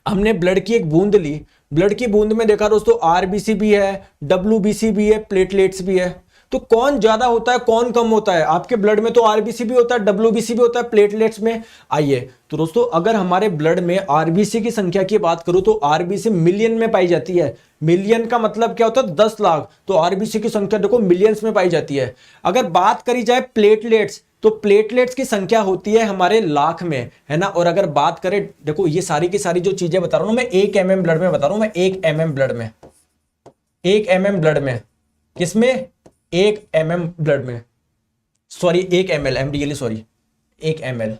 हमने ब्लड की एक बूंद ली। ब्लड की बूंद में देखा दोस्तों आरबीसी भी है, डब्ल्यूबीसी भी है, प्लेटलेट्स भी है। तो कौन ज्यादा होता है, कौन कम होता है? आपके ब्लड में तो आरबीसी भी होता है, डब्ल्यूबीसी भी होता है, प्लेटलेट्स में। आइए तो दोस्तों, अगर हमारे ब्लड में आरबीसी की संख्या की बात करूं तो आरबीसी मिलियन में पाई जाती है। मिलियन का मतलब क्या होता है? 10 लाख। तो आरबीसी की संख्या देखो मिलियंस में पाई जाती है। अगर बात करी जाए प्लेटलेट्स, तो प्लेटलेट्स की संख्या होती है हमारे लाख में, है ना। और अगर बात करें, देखो ये सारी की सारी जो चीजें बता रहा हूं मैं 1 mm ब्लड में बता रहा हूं मैं, 1 mm ब्लड में, 1 mm ब्लड में, किसमें? 1 mm ब्लड में, sorry 1 ml, MDL sorry 1 ml।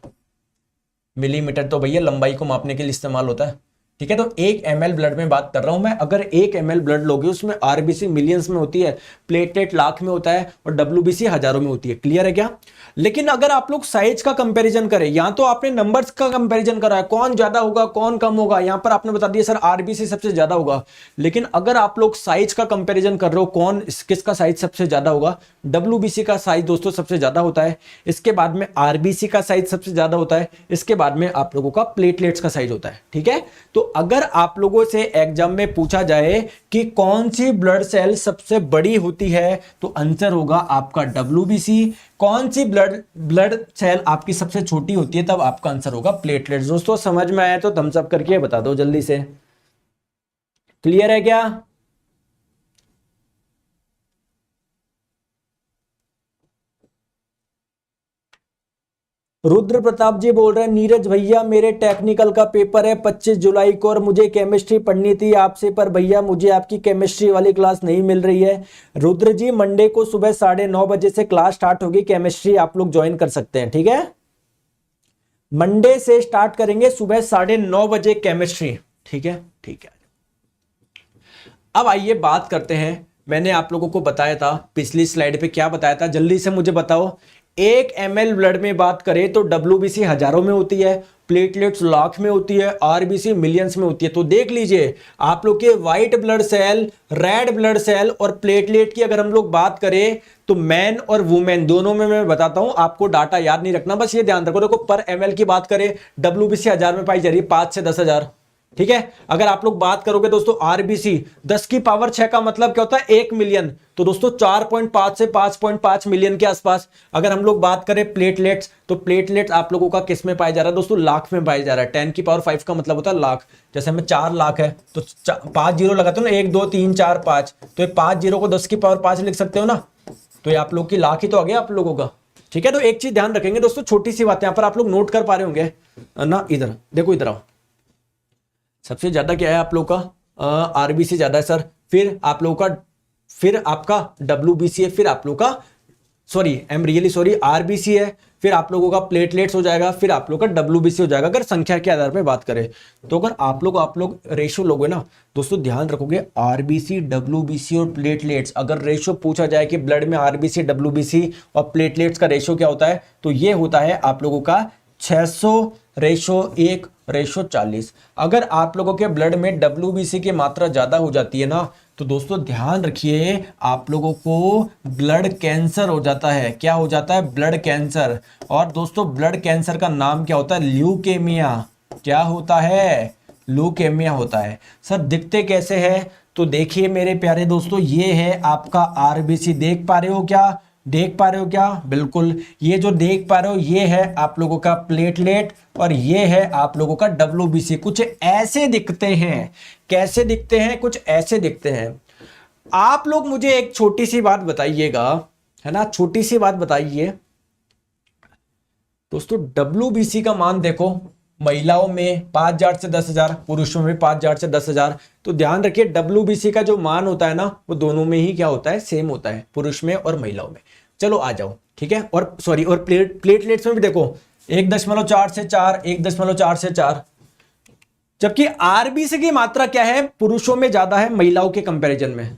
Millimetre तो भैया लंबाई को मापने के लिए इस्तेमाल होता है, ठीक है। तो 1 ml ब्लड में बात कर रहा हूं मैं। अगर 1 ml ब्लड लोगे, उसमें आरबीसी मिलियंस में होती है, प्लेटलेट लाख में होता है, और डब्ल्यूबीसी हजारों में होती है। क्लियर है क्या? लेकिन अगर आप लोग साइज का कंपैरिजन करें, यहां तो आपने नंबर्स का कंपैरिजन करा है, कौन ज्यादा होगा कौन कम होगा, यहां पर आपने बता दिया सर आरबीसी सबसे ज्यादा होगा। लेकिन अगर आप लोग साइज का कंपैरिजन कर रहे हो, कौन किसका साइज सबसे ज्यादा होगा? डब्ल्यूबीसी का साइज दोस्तों सबसे ज्यादा होता है। इसके बाद में आरबीसी का साइज सबसे ज्यादा होता है। इसके बाद में आप लोगों का प्लेटलेट्स का साइज होता है, ठीक है। तो अगर आप लोगों से एग्जाम में पूछा जाए कि कौन सी ब्लड सेल सबसे बड़ी होती है, तो आंसर होगा आपका डब्ल्यूबीसी। कौन सी ब्लड सेल आपकी सबसे छोटी होती है, तब आपका आंसर होगा प्लेटलेट्स। दोस्तों समझ में आया तो थम्स अप करके बता दो जल्दी से। क्लियर है क्या? रुद्र प्रताप जी बोल रहे हैं, नीरज भैया मेरे टेक्निकल का पेपर है 25 जुलाई को और मुझे केमिस्ट्री पढ़नी थी आपसे, पर भैया मुझे आपकी केमिस्ट्री वाली क्लास नहीं मिल रही है। रुद्र जी मंडे को सुबह 9:30 बजे से क्लास स्टार्ट होगी केमिस्ट्री, आप लोग ज्वाइन कर सकते हैं, ठीक है। मंडे से स्टार्ट करेंगे सुबह 9:30 बजे केमिस्ट्री, ठीक है, ठीक है। अब आइए बात करते हैं, मैंने आप लोगों को बताया था पिछली स्लाइड पे क्या बताया था, जल्दी से मुझे बताओ। 1 ml ब्लड में बात करें तो WBC हजारों में होती है, प्लेटलेट्स लाख में होती है, RBC मिलियंस में होती है। तो देख लीजिए आप लोग के white blood cell, red blood cell और प्लेटलेट की अगर हम लोग बात करें तो मैन और वुमेन दोनों में मैं बताता हूं, आपको डाटा याद नहीं रखना, बस ये ध्यान रखो। देखो पर ml की बात करें WBC 1000 में पाई जा रही है 5 से 10,000, ठीक है। अगर आप लोग बात करोगे दोस्तों RBC 10 की पावर 6 का मतलब क्या होता है 1 मिलियन, तो दोस्तों 4.5 से 5.5 मिलियन के आसपास। अगर हम लोग बात करें प्लेटलेट्स, तो प्लेटलेट्स आप लोगों का किस में पाया जा रहा है दोस्तों, लाख में पाया जा रहा है। 10 की पावर 5 का मतलब होता है लाख। जैसे हमें 4 लाख है तो 5 जीरो लगाते हो ना, 1 2 3 4 5, तो ये 5 जीरो को 10 की पावर 5 लिख सकते हो ना, तो ये आप लोग की लाख ही तो आ गया आप लोगों का, ठीक है। तो एक चीज ध्यान रखेंगे दोस्तों, छोटी सी बात यहां पर आप लोग नोट कर पा रहे होंगे ना, इधर देखो, इधर आओ। सबसे ज्यादा क्या है आप लोग का, RBC ज्यादा है सर, फिर आप लोगों का, फिर आपका WBC है, फिर आप लोग का sorry I am really sorry RBC है, फिर आप लोगों का प्लेटलेट्स हो जाएगा, फिर आप लोग का WBC हो जाएगा। अगर संख्या के आधार पर बात करें तो अगर आप लोग रेशियो लोगे ना दोस्तों, ध्यान रखोगे RBC WBC और प्लेटलेट्स, अगर रेशियो पूछा जाए कि ब्लड में RBC WBC और प्लेटलेट्स का रेशियो क्या होता है, तो ये होता है आप लोगों का 600:1:40। अगर आप लोगों के ब्लड में WBC की मात्रा ज्यादा हो जाती है ना, तो दोस्तों ध्यान रखिए आप लोगों को ब्लड कैंसर हो जाता है। क्या हो जाता है, ब्लड कैंसर। और दोस्तों ब्लड कैंसर का नाम क्या होता है, ल्यूकेमिया। क्या होता है, ल्यूकेमिया होता है। सर दिखते कैसे है, तो देखिए मेरे प्यारे दोस्तों, ये है आपका RBC, देख पा रहे हो क्या, देख पा रहे हो क्या, बिल्कुल ये जो देख पा रहे हो ये है आप लोगों का प्लेटलेट और ये है आप लोगों का WBC। कुछ ऐसे दिखते हैं, कैसे दिखते हैं, कुछ ऐसे दिखते हैं। आप लोग मुझे एक छोटी सी बात बताइएगा, है ना, छोटी सी बात बताइए दोस्तों, WBC का मान देखो, महिलाओं में 5,000 से 10,000, पुरुषों में 5,000 से 10,000। तो ध्यान रखिए WBC का जो मान होता है ना, वो दोनों में ही क्या होता है, सेम होता है, पुरुष में और महिलाओं में। चलो आ जाओ, ठीक है। और सॉरी, और प्लेटलेट्स में भी देखो 1.4 से 4, 1.4 से 4। जबकि RBC की मात्रा क्या है, पुरुषों में ज्यादा है महिलाओं के कंपैरिजन में,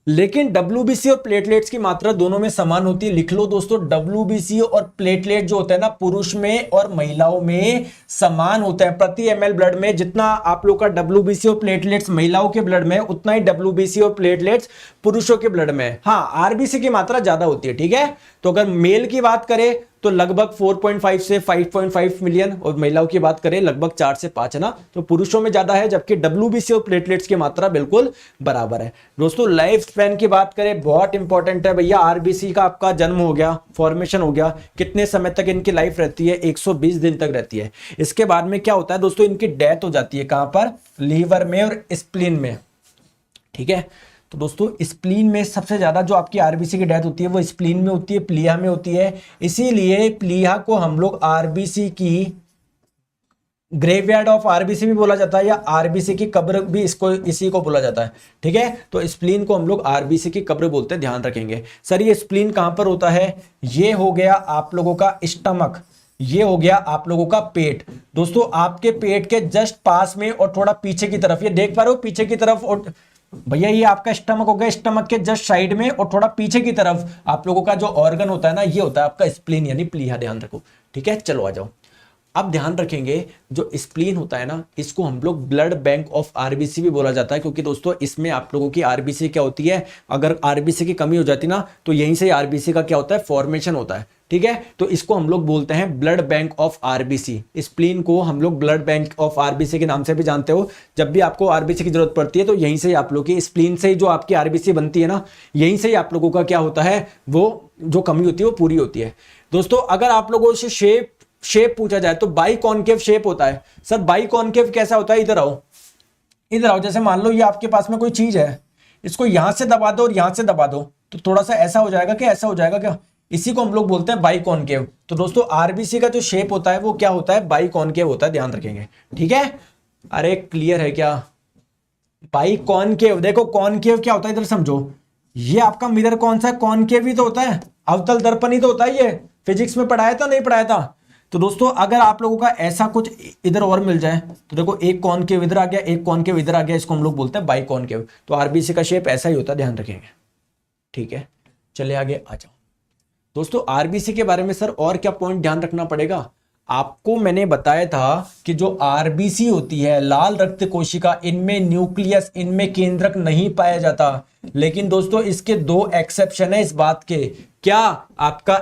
लेकिन WBC और प्लेटलेट्स की मात्रा दोनों में समान होती है। लिख लो दोस्तों, WBC और प्लेटलेट जो होता है ना, पुरुष में और महिलाओं में समान होता है। प्रति ml ब्लड में जितना आप लोग का WBC और प्लेटलेट्स महिलाओं के ब्लड में, उतना ही WBC और प्लेटलेट्स पुरुषों के ब्लड में। हाँ, RBC की मात्रा ज्यादा होती है, ठीक है। तो अगर मेल की बात करें तो लगभग 4.5 से 5.5 मिलियन, और महिलाओं की बात करें लगभग 4 से 5, है ना। तो पुरुषों में ज्यादा है, जबकि WBC और प्लेटलेट्स की मात्रा बिल्कुल बराबर है। दोस्तों लाइफ स्पैन की बात करें, बहुत इंपॉर्टेंट है भैया। RBC का आपका जन्म हो गया, फॉर्मेशन हो गया, कितने समय तक इनकी लाइफ रहती है, 120 दिन तक रहती है। इसके बाद में क्या होता है दोस्तों, इनकी डेथ हो जाती है। कहां पर, लीवर में और स्प्लीन में, ठीक है। तो दोस्तों स्प्लीन में सबसे ज्यादा जो आपकी RBC की डेथ होती है वो स्प्लीन में होती है, प्लीहा में होती है। इसीलिए प्लीहा को हम लोग RBC की ग्रेवयार्ड ऑफ RBC भी बोला जाता है, या RBC की कब्र भी इसको इसी को बोला जाता है, ठीक है। तो स्प्लीन को हम लोग RBC की कब्र बोलते हैं, ध्यान रखेंगे। सर ये स्प्लीन कहां पर होता है, ये हो गया आप लोगों का स्टमक, ये हो गया आप लोगों का पेट। दोस्तों आपके पेट के जस्ट पास में और थोड़ा पीछे की तरफ, ये देख पा रहे हो पीछे की तरफ, और भैया ये आपका स्टमक हो गया, स्टमक के जस्ट साइड में और थोड़ा पीछे की तरफ आप लोगों का जो ऑर्गन होता है ना, ये होता है आपका स्प्लीन यानी प्लीहा, ध्यान रखो, ठीक है। चलो आ जाओ, अब ध्यान रखेंगे जो स्प्लीन होता है ना, इसको हम लोग ब्लड बैंक ऑफ RBC भी बोला जाता है, क्योंकि दोस्तों इसमें आप लोगों की RBC क्या होती है, अगर RBC की कमी हो जाती ना, तो यहीं से RBC का क्या होता है, फॉर्मेशन होता है, ठीक है। तो इसको हम लोग बोलते हैं blood bank of RBC। Spleen को हम लोग ब्लड बैंक ऑफ RBC के नाम से भी जानते हो। जब भी आपको RBC की जरूरत पड़ती है तो यहीं से आप लोग की स्प्लीन से ही जो आपकी RBC बनती है ना, यहीं से ही आप लोगों का क्या होता है, वो जो कमी होती है वो पूरी होती है। दोस्तों अगर आप लोगों से शेप पूछा जाए तो बाई कॉनकेव शेप होता है। सर बाई कॉनकेव कैसा होता है, इधर आओ, इधर आओ। जैसे मान लो ये आपके पास में कोई चीज है, इसको यहां से दबा दो और यहां से दबा दो, तो थोड़ा सा ऐसा हो जाएगा क्या, ऐसा हो जाएगा क्या, इसी को हम लोग बोलते हैं बाई कॉनकेव। तो दोस्तों RBC का जो शेप होता है वो क्या होता है, बाई कॉनकेव होता है, ध्यान रखेंगे, ठीक है। अरे क्लियर है क्या, बाई कॉनकेव। देखो कॉनकेव क्या होता है, इधर समझो, ये आपका मिरर कौन सा है, कॉनकेव ही तो होता है, अवतल दर्पण ही तो होता है। ये फिजिक्स में पढ़ाया था, नहीं पढ़ाया था। तो दोस्तों अगर आप लोगों का ऐसा कुछ इधर और मिल जाए, तो देखो एक कॉनकेव इधर आ गया, एक कॉनकेव इधर आ गया, इसको हम लोग बोलते हैं बाई कॉनकेव। तो RBC का शेप ऐसा ही होता है, ध्यान रखेंगे, ठीक है। चलिए आगे आ जाओ। दोस्तों आरबीसी के बारे में सर और क्या पॉइंट ध्यान रखना पड़ेगा? आपको मैंने बताया था कि जो आरबीसी होती है, लाल रक्त कोशिका, इनमें न्यूक्लियस, इनमें केंद्रक नहीं पाया जाता। लेकिन दोस्तों इसके दो एक्सेप्शन है इस बात के। क्या? आपका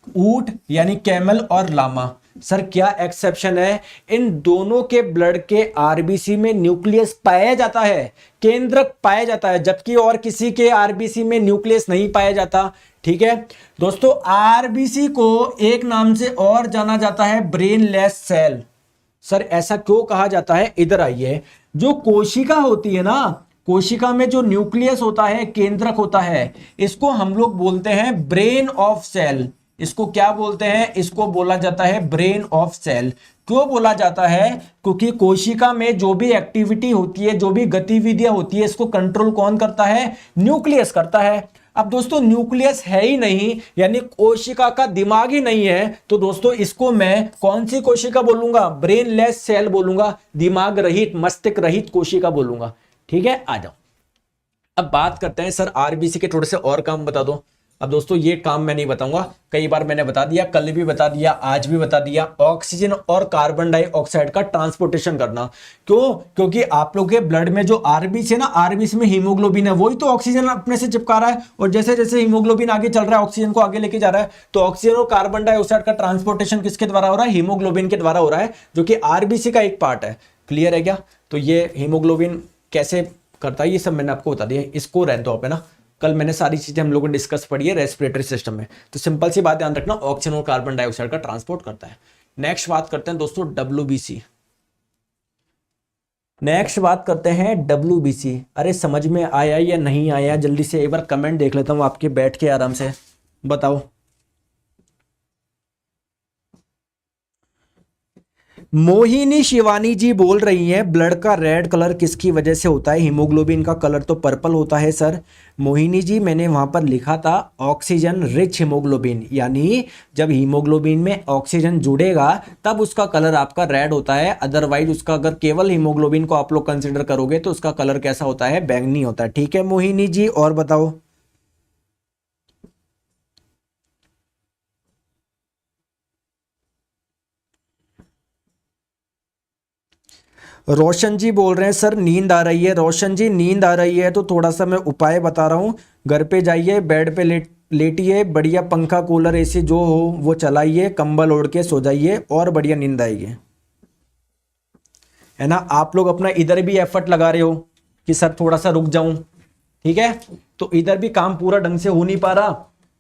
ऊंट यानी कैमल और लामा। सर क्या एक्सेप्शन है? इन दोनों के ब्लड के आरबीसी में न्यूक्लियस पाया जाता है, केंद्रक पाया जाता है, जबकि और किसी के आरबीसी में न्यूक्लियस नहीं पाया जाता। ठीक है दोस्तों, आरबीसी को एक नाम से और जाना जाता है ब्रेनलेस सेल। सर ऐसा क्यों कहा जाता है? इधर आइए। जो कोशिका होती है ना, कोशिका में जो न्यूक्लियस होता है, केंद्रक होता है, इसको हम लोग बोलते हैं ब्रेन ऑफ सेल। इसको क्या बोलते हैं? इसको बोला जाता है ब्रेन ऑफ सेल। क्यों बोला जाता है? क्योंकि कोशिका में जो भी एक्टिविटी होती है, जो भी गतिविधियां होती है, इसको कंट्रोल कौन करता है? न्यूक्लियस करता है। अब दोस्तों न्यूक्लियस है ही नहीं, यानी कोशिका का दिमाग ही नहीं है, तो दोस्तों इसको मैं कौन सी कोशिका बोलूंगा? ब्रेनलेस सेल बोलूंगा, दिमाग रहित, मस्तिष्क रहित कोशिका बोलूंगा। ठीक है, आ जाओ। अब बात करते हैं सर आरबीसी के थोड़े से और काम बता दो। अब दोस्तों ये काम मैं नहीं बताऊंगा, कई बार मैंने बता दिया, कल भी बता दिया, आज भी बता दिया। ऑक्सीजन और कार्बन डाइऑक्साइड का ट्रांसपोर्टेशन करना। क्यों? क्योंकि आप लोग के ब्लड में जो आरबीसी है ना, आरबीसी में हीमोग्लोबिन है, वही तो ऑक्सीजन अपने से चिपका रहा है। और जैसे जैसे हीमोग्लोबिन आगे चल रहा है, ऑक्सीजन को आगे लेके जा रहा है, तो ऑक्सीजन और कार्बन डाइऑक्साइड का ट्रांसपोर्टेशन किसके द्वारा हो रहा है? हीमोग्लोबिन के द्वारा हो रहा है, जो कि आरबीसी का एक पार्ट है। क्लियर है क्या? तो ये हीमोग्लोबिन कैसे करता है ये सब मैंने आपको बता दिया। इसको रहने दो आप, है ना, कल मैंने सारी चीजें हम लोगों ने डिस्कस पढ़ी है रेस्पिरेटरी सिस्टम में। तो सिंपल सी बात ध्यान रखना, ऑक्सीजन और कार्बन डाइऑक्साइड का ट्रांसपोर्ट करता है। नेक्स्ट बात करते हैं दोस्तों डब्ल्यूबीसी। नेक्स्ट बात करते हैं डब्ल्यूबीसी। अरे समझ में आया या नहीं आया? जल्दी से एक बार कमेंट देख लेता हूं आपके, बैठ के आराम से बताओ। मोहिनी शिवानी जी बोल रही हैं ब्लड का रेड कलर किसकी वजह से होता है? हीमोग्लोबिन का कलर तो पर्पल होता है सर। मोहिनी जी मैंने वहां पर लिखा था ऑक्सीजन रिच हीमोग्लोबिन, यानी जब हीमोग्लोबिन में ऑक्सीजन जुड़ेगा तब उसका कलर आपका रेड होता है। अदरवाइज उसका अगर केवल हीमोग्लोबिन को आप लोग कंसिडर करोगे तो उसका कलर कैसा होता है? बैंगनी होता है। ठीक है मोहिनी जी, और बताओ। रोशन जी बोल रहे हैं सर नींद आ रही है। रोशन जी नींद आ रही है तो थोड़ा सा मैं उपाय बता रहा हूँ। घर पे जाइए, बेड पे लेटिए, बढ़िया पंखा कूलर एसी जो हो वो चलाइए, कंबल ओढ़ के सो जाइए और बढ़िया नींद आएगी, है ना। आप लोग अपना इधर भी एफर्ट लगा रहे हो कि सर थोड़ा सा रुक जाऊं, ठीक है, तो इधर भी काम पूरा ढंग से हो नहीं पा रहा,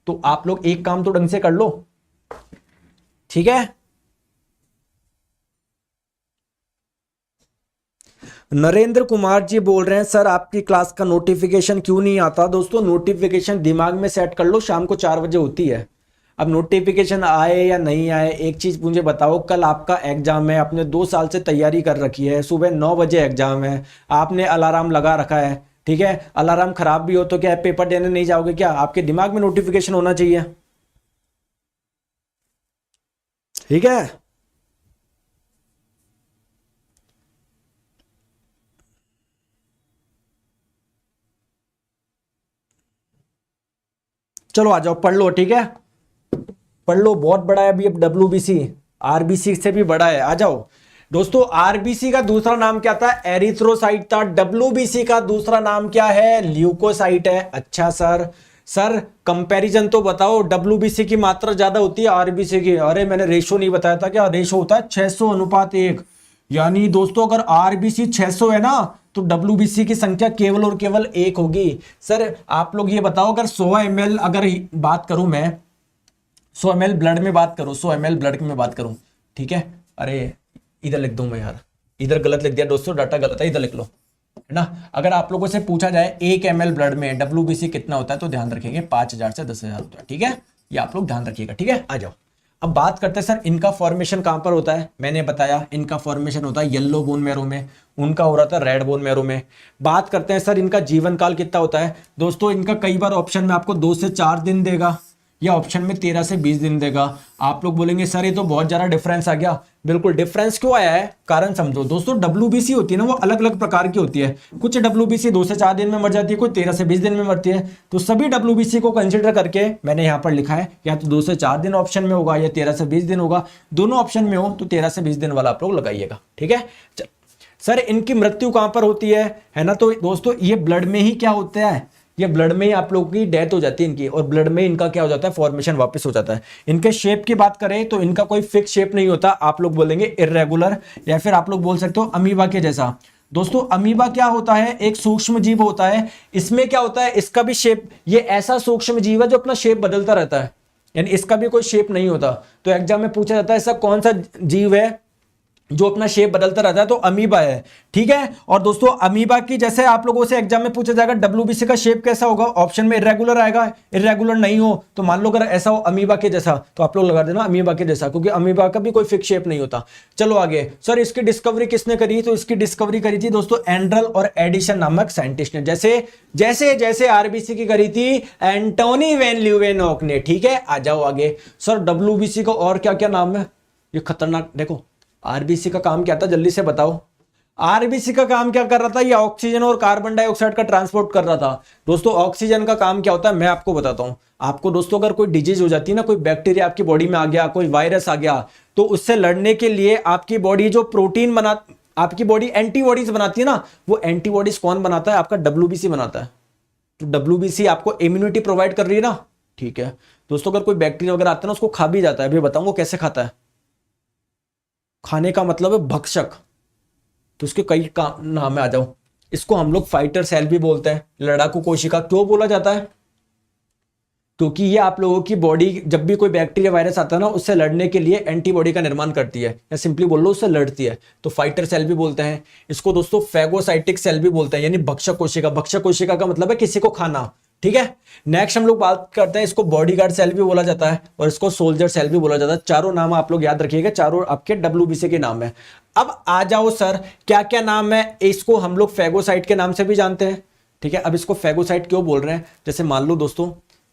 तो आप लोग एक काम तो ढंग से कर लो, ठीक है। नरेंद्र कुमार जी बोल रहे हैं सर आपकी क्लास का नोटिफिकेशन क्यों नहीं आता? दोस्तों नोटिफिकेशन दिमाग में सेट कर लो, शाम को 4 बजे होती है। अब नोटिफिकेशन आए या नहीं आए, एक चीज मुझे बताओ, कल आपका एग्जाम है, आपने 2 साल से तैयारी कर रखी है, सुबह 9 बजे एग्जाम है, आपने अलार्म लगा रखा है, ठीक है, अलार्म खराब भी हो तो क्या पेपर देने नहीं जाओगे क्या? आपके दिमाग में नोटिफिकेशन होना चाहिए, ठीक है। चलो आ जाओ, पढ़ लो, ठीक है, पढ़ लो, बहुत बड़ा है अभी। अब डब्ल्यूबीसी आरबीसी से भी बड़ा है, आ जाओ। दोस्तों आरबीसी का दूसरा नाम क्या था? एरिथ्रोसाइट था। डब्ल्यूबीसी का दूसरा नाम क्या है? ल्यूकोसाइट है। अच्छा सर, सर कंपैरिजन तो बताओ, डब्ल्यूबीसी की मात्रा ज्यादा होती है आरबीसी की? अरे मैंने रेशो नहीं बताया था क्या? रेशो होता है 600:1, यानी दोस्तों अगर आरबीसी 600 है ना तो डब्ल्यूबीसी की संख्या केवल और केवल 1 होगी। सर आप लोग ये बताओ, अगर 100 ml अगर बात करूं मैं, 100 ml ब्लड में बात करूं, 100 ml ब्लड में बात करूं, ठीक है, अरे इधर लिख दूं मैं यार, इधर गलत लिख दिया दोस्तों, डाटा गलत है, इधर लिख लो, है ना। अगर आप लोगों से पूछा जाए 1 ml ब्लड में डब्ल्यूबीसी कितना होता है तो ध्यान रखेंगे 5000 से 10,000 होता है, ठीक है, ये आप लोग ध्यान रखिएगा, ठीक है। आ जाओ, अब बात करते हैं सर इनका फॉर्मेशन कहां पर होता है? मैंने बताया इनका फॉर्मेशन होता है येलो बोन मैरो में, उनका हो रहा था रेड बोन मैरो में। बात करते हैं सर इनका जीवन काल कितना होता है? दोस्तों इनका कई बार ऑप्शन में आपको 2 से 4 दिन देगा, या ऑप्शन में 13 से 20 दिन देगा। आप लोग बोलेंगे सर ये तो बहुत ज्यादा डिफरेंस आ गया। बिल्कुल डिफरेंस क्यों आया है, कारण समझो दोस्तों। WBC होती है ना वो अलग अलग प्रकार की होती है। कुछ WBC 2 से 4 दिन में मर जाती है, कुछ 13 से 20 दिन में मरती है। तो सभी WBC को कंसिडर करके मैंने यहाँ पर लिखा है या तो 2 से 4 दिन ऑप्शन में होगा या 13 से 20 दिन होगा। दोनों ऑप्शन में हो तो 13 से 20 दिन वाला आप लोग लगाइएगा, ठीक है। सर इनकी मृत्यु कहां पर होती है ना। तो दोस्तों ये ब्लड में ही क्या होता है, ये ब्लड में ही आप लोगों की डेथ हो जाती है इनकी, और ब्लड में इनका क्या हो जाता है, फॉर्मेशन वापस हो जाता है। इनके शेप की बात करें तो इनका कोई फिक्स शेप नहीं होता, आप लोग बोलेंगे इर्रेगुलर, या फिर आप लोग बोल सकते हो अमीबा के जैसा। दोस्तों अमीबा क्या होता है, एक सूक्ष्म जीव होता है। इसमें क्या होता है, इसका भी शेप, ये ऐसा सूक्ष्म जीव है जो अपना शेप बदलता रहता है, यानी इसका भी कोई शेप नहीं होता। तो एग्जाम में पूछा जाता है ऐसा कौन सा जीव है जो अपना शेप बदलता रहता है, तो अमीबा है, ठीक है। और दोस्तों अमीबा की जैसे आप लोगों से एग्जाम में पूछा जाएगा WBC का शेप कैसा होगा, ऑप्शन में इरेगुलर आएगा। इरेगुलर नहीं हो तो मान लो अगर ऐसा हो अमीबा के जैसा, तो आप लोग लगा देना अमीबा के जैसा, क्योंकि अमीबा का भी कोई फिक्स शेप नहीं होता। चलो आगे। सर इसकी डिस्कवरी किसने करी, तो इसकी डिस्कवरी करी थी दोस्तों एंड्रल और एडिसन नामक साइंटिस्ट ने। जैसे जैसे जैसे RBC की करी थी एंटोनी वैन ल्यूवेनॉक ने, ठीक है। आ जाओ आगे। सर WBC का और क्या क्या नाम है, ये खतरनाक। देखो RBC का काम क्या था, जल्दी से बताओ। RBC का काम क्या कर रहा था, ये ऑक्सीजन और कार्बन डाइऑक्साइड का ट्रांसपोर्ट कर रहा था। दोस्तों ऑक्सीजन का काम क्या होता है मैं आपको बताता हूं। आपको दोस्तों अगर कोई डिजीज हो जाती है ना, कोई बैक्टीरिया आपकी बॉडी में आ गया, कोई वायरस आ गया, तो उससे लड़ने के लिए आपकी बॉडी जो प्रोटीन बना, आपकी बॉडी एंटीबॉडीज बनाती है ना, वो एंटीबॉडीज कौन बनाता है, आपका WBC बनाता है। तो WBC आपको इम्यूनिटी प्रोवाइड कर रही है ना, ठीक है। दोस्तों अगर कोई बैक्टीरिया वगैरह आता है ना, उसको खा भी जाता है। अभी बताऊंगा कैसे खाता है। खाने का मतलब है भक्षक, तो उसके कई नाम है। आ जाओ। इसको हम लोग फाइटर सेल भी बोलते हैं, लड़ाकू कोशिका क्यों बोला जाता है, क्योंकि ये आप लोगों की बॉडी जब भी कोई बैक्टीरिया वायरस आता है ना, उससे लड़ने के लिए एंटीबॉडी का निर्माण करती है, या सिंपली बोल लो उससे लड़ती है, तो फाइटर सेल भी बोलते हैं इसको। दोस्तों फैगोसाइटिक सेल भी बोलते हैं, यानी भक्षक कोशिका। भक्षक कोशिका का मतलब है किसी को खाना, ठीक है। नेक्स्ट हम लोग बात करते हैं, इसको बॉडीगार्ड सेल भी बोला जाता है और इसको सोल्जर सेल भी बोला जाता है। चारों नाम आप लोग याद रखिएगा, चारों आपके WBC के नाम है। अब आ जाओ सर क्या क्या नाम है, इसको हम लोग फैगोसाइट के नाम से भी जानते हैं, ठीक है। अब इसको फैगोसाइट क्यों बोल रहे हैं, जैसे मान लो दोस्तों,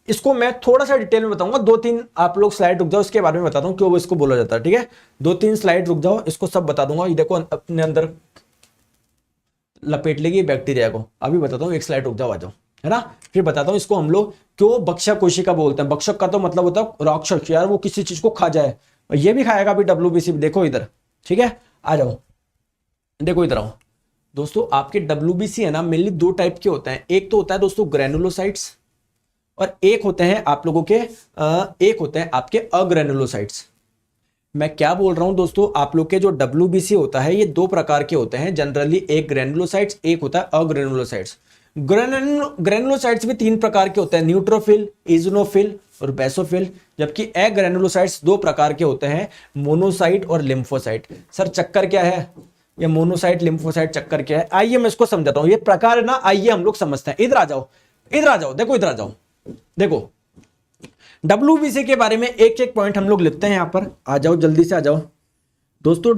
इसको मैं थोड़ा सा डिटेल में बताऊंगा। 2-3 आप लोग स्लाइड रुक जाओ, इसके बारे में बताता हूं क्यों इसको बोला जाता है, ठीक है। 2-3 स्लाइड रुक जाओ, इसको सब बता दूंगा। ये देखो अपने अंदर लपेट लेगी बैक्टीरिया को, अभी बताता हूँ। एक स्लाइड रुक जाओ, आ जाओ, है ना। फिर बताता हूं इसको हम लोग क्यों भक्षक कोशिका बोलते हैं। भक्षक का तो मतलब होता है राक्षस, यार वो किसी चीज को खा जाए, ये भी खाएगा अभी WBC। देखो इधर, ठीक है। आ जाओ, देखो इधर आओ। दोस्तों आपके WBC है ना, मेनली 2 टाइप के होते हैं। एक तो होता है दोस्तों ग्रेनुलोसाइट्स, और एक होते हैं आप लोगों के एक होते हैं आपके अग्रेनुलोसाइट्स। मैं क्या बोल रहा हूं दोस्तों, आप लोग के जो WBC होता है ये 2 प्रकार के होते हैं जनरली, एक ग्रेनुलोसाइट्स, एक होता है अग्रेनुलोसाइट्स। ग्रेनुलोसाइट्स भी 3 प्रकार के होते हैं, न्यूट्रोफिल, इजोनोफिल और बेसोफिल। जबकि एग्रेनुलोसाइट्स 2 प्रकार के होते हैं, मोनोसाइट और लिम्फोसाइट। सर चक्कर क्या है, ये मोनोसाइट लिम्फोसाइट चक्कर क्या है, आइए मैं इसको समझाता हूं। ये प्रकार है ना, आइए हम लोग समझते हैं। इधर आ जाओ, इधर आ जाओ, देखो इधर आ जाओ। देखो WBC के बारे में एक एक पॉइंट हम लोग लिखते हैं यहां पर। आ जाओ जल्दी से आ जाओ दोस्तों।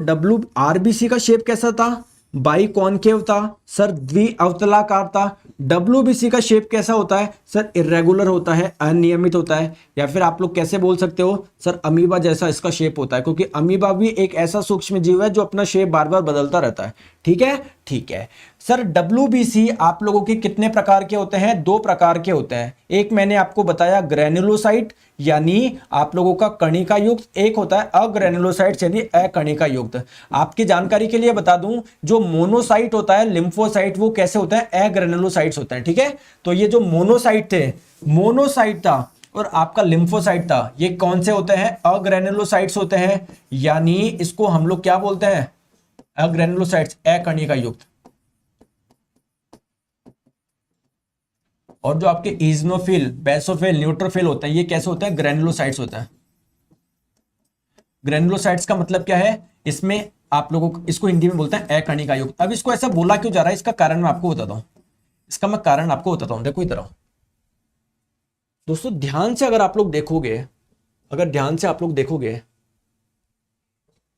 RBC का शेप कैसा था, बाइकॉनकेव था सर, द्विअवतलाकार था। WBC का शेप कैसा होता है सर, इरेगुलर होता है, अनियमित होता है। या फिर आप लोग कैसे बोल सकते हो सर, अमीबा जैसा इसका शेप होता है, क्योंकि अमीबा भी एक ऐसा सूक्ष्म जीव है जो अपना शेप बार बार बदलता रहता है, ठीक है। ठीक है सर, WBC आप लोगों के कितने प्रकार के होते हैं, 2 प्रकार के होते हैं। एक मैंने आपको बताया ग्रेनुलोसाइट यानी आप लोगों का कणिका युक्त, एक होता है अग्रेनुलोसाइट्स यानी अकणिका युक्त। आपकी जानकारी के लिए बता दूं, जो मोनोसाइट होता है, लिम्फोसाइट, वो कैसे होता है, अग्रेनुलोसाइट्स होते हैं, ठीक है। तो ये जो मोनोसाइट थे, मोनोसाइट था और आपका लिम्फोसाइट था, ये कौन से होते हैं, अग्रेनुलोसाइट्स होते हैं। यानी इसको हम लोग क्या बोलते हैं, अग्रेनुलोसाइट्स, अकणिका युक्त। और जो आपके इजनोफिल, बेसोफिल, न्यूट्रोफिल होते हैं, ये कैसे होते हैं, ग्रेनुलोसाइट्स होता है। ग्रेनुलोसाइट्स का मतलब क्या है, इसमें आप लोगों को इसको हिंदी में बोलते हैं अकणिका युक्त। अब इसको ऐसा बोला क्यों जा रहा है, इसका कारण मैं आपको बताता हूं। इसका मैं कारण आपको बताता हूं, देखो इधर आओ दोस्तों। ध्यान से अगर आप लोग देखोगे, अगर ध्यान से आप लोग देखोगे,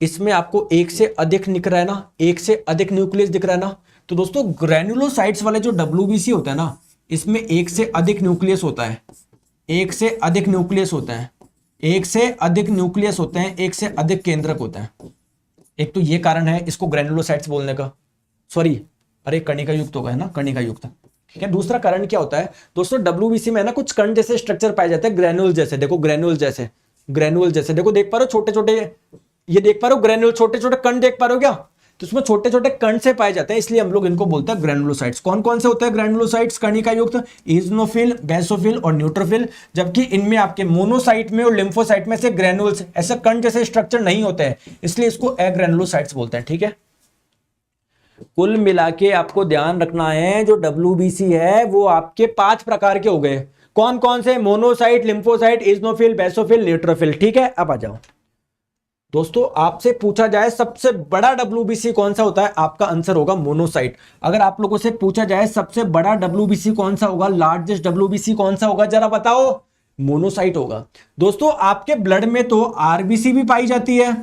इसमें आपको एक से अधिक दिख रहा है ना, एक से अधिक न्यूक्लियस दिख रहा है ना। तो दोस्तों ग्रेनुलोसाइट्स वाले जो WBC होता है ना, इसमें एक से अधिक न्यूक्लियस होता है, एक से अधिक न्यूक्लियस होते हैं, एक से अधिक न्यूक्लियस होते हैं, एक से अधिक केंद्रक होते हैं। एक तो ये कारण है इसको ग्रेनुलोसाइट्स बोलने का, सॉरी अरे कणिका युक्त होगा है ना, कणिका युक्त। ठीक है, दूसरा कारण क्या होता है दोस्तों, डब्ल्यूबीसी में ना कुछ कण जैसे स्ट्रक्चर पाए जाते हैं, ग्रेनुल जैसे, देखो ग्रेनुल जैसे, ग्रेनुल जैसे देखो, देख पा रहे हो छोटे छोटे, ये देख पा रहे हो ग्रेनुल, छोटे छोटे कण देख पा रहे हो क्या, तो उसमें छोटे छोटे कण से पाए जाते हैं, इसलिए हम लोग इनको बोलते हैं ग्रेनुलोसाइट्स। कौन कौन से होते हैं ग्रेनुलोसाइट्स, कणिका युक्त, इजनोफिल, बेसोफिल और न्यूट्रोफिल। जबकि इनमें आपके मोनोसाइट में और लिम्फोसाइट में से ग्रेनुल्स ऐसे कण जैसे स्ट्रक्चर नहीं होते हैं, इसलिए इसको एग्रेनुलोसाइट्स बोलते हैं। ठीक है, कुल मिला के आपको ध्यान रखना है जो डब्ल्यूबीसी है वो आपके 5 प्रकार के हो गए। कौन कौन से, monocyte, lymphocyte, eosinophil, basophil, neutrophil. ठीक है, अब आ जाओ दोस्तों, आपसे पूछा जाए सबसे बड़ा डब्ल्यूबीसी कौन सा होता है, आपका आंसर होगा मोनोसाइट। अगर आप लोगों से पूछा जाए सबसे बड़ा डब्ल्यूबीसी कौन सा होगा, लार्जेस्ट डब्ल्यूबीसी कौन सा होगा, जरा बताओ, मोनोसाइट होगा। दोस्तों आपके ब्लड में तो आरबीसी भी पाई जाती है,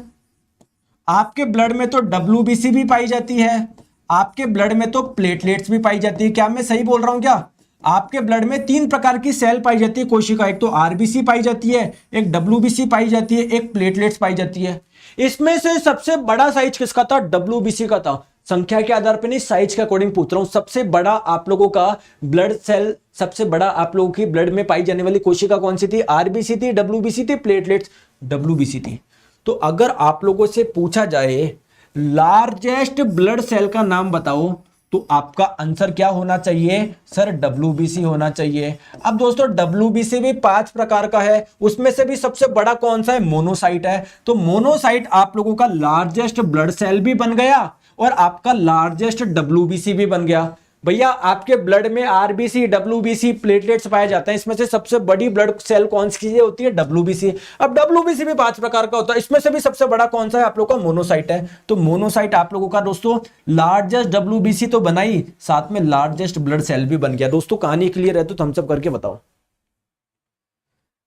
आपके ब्लड में तो डब्ल्यूबीसी भी पाई जाती है, आपके ब्लड में तो प्लेटलेट्स भी पाई जाती है। क्या मैं सही बोल रहा हूं क्या? आपके ब्लड में 3 प्रकार की सेल पाई जाती है, कोशिका, एक तो आरबीसी पाई जाती है, एक डब्ल्यूबीसी पाई जाती है, एक प्लेटलेट्स पाई जाती है। इसमें से सबसे बड़ा साइज किसका था, डब्ल्यूबीसी का था। संख्या के आधार पर नहीं, साइज के अकॉर्डिंग पूछ रहा हूं। सबसे बड़ा आप लोगों का ब्लड सेल, सबसे बड़ा आप लोगों की ब्लड में पाई जाने वाली कोशिका कौन सी थी, आरबीसी थी, डब्ल्यूबीसी थी, प्लेटलेट्स, डब्ल्यूबीसी थी। तो अगर आप लोगों से पूछा जाए लार्जेस्ट ब्लड सेल का नाम बताओ, तो आपका आंसर क्या होना चाहिए सर, डब्ल्यूबीसी होना चाहिए। अब दोस्तों डब्ल्यूबीसी भी 5 प्रकार का है, उसमें से भी सबसे बड़ा कौन सा है, मोनोसाइट है। तो मोनोसाइट आप लोगों का लार्जेस्ट ब्लड सेल भी बन गया और आपका लार्जेस्ट डब्ल्यूबीसी भी बन गया। भैया आपके ब्लड में आरबीसी, डब्ल्यूबीसी, प्लेटलेट्स पाए जाते हैं, इसमें से सबसे बड़ी ब्लड सेल कौन सी होती है, डब्ल्यूबीसी। अब डब्ल्यूबीसी भी 5 प्रकार का होता है, इसमें से भी सबसे बड़ा कौन सा है, आप लोगों का मोनोसाइट है। तो मोनोसाइट आप लोगों का दोस्तों लार्जेस्ट डब्ल्यूबीसी तो बनाई, साथ में लार्जेस्ट ब्लड सेल भी बन गया। दोस्तों कहानी क्लियर है तो थम्स अप करके बताओ,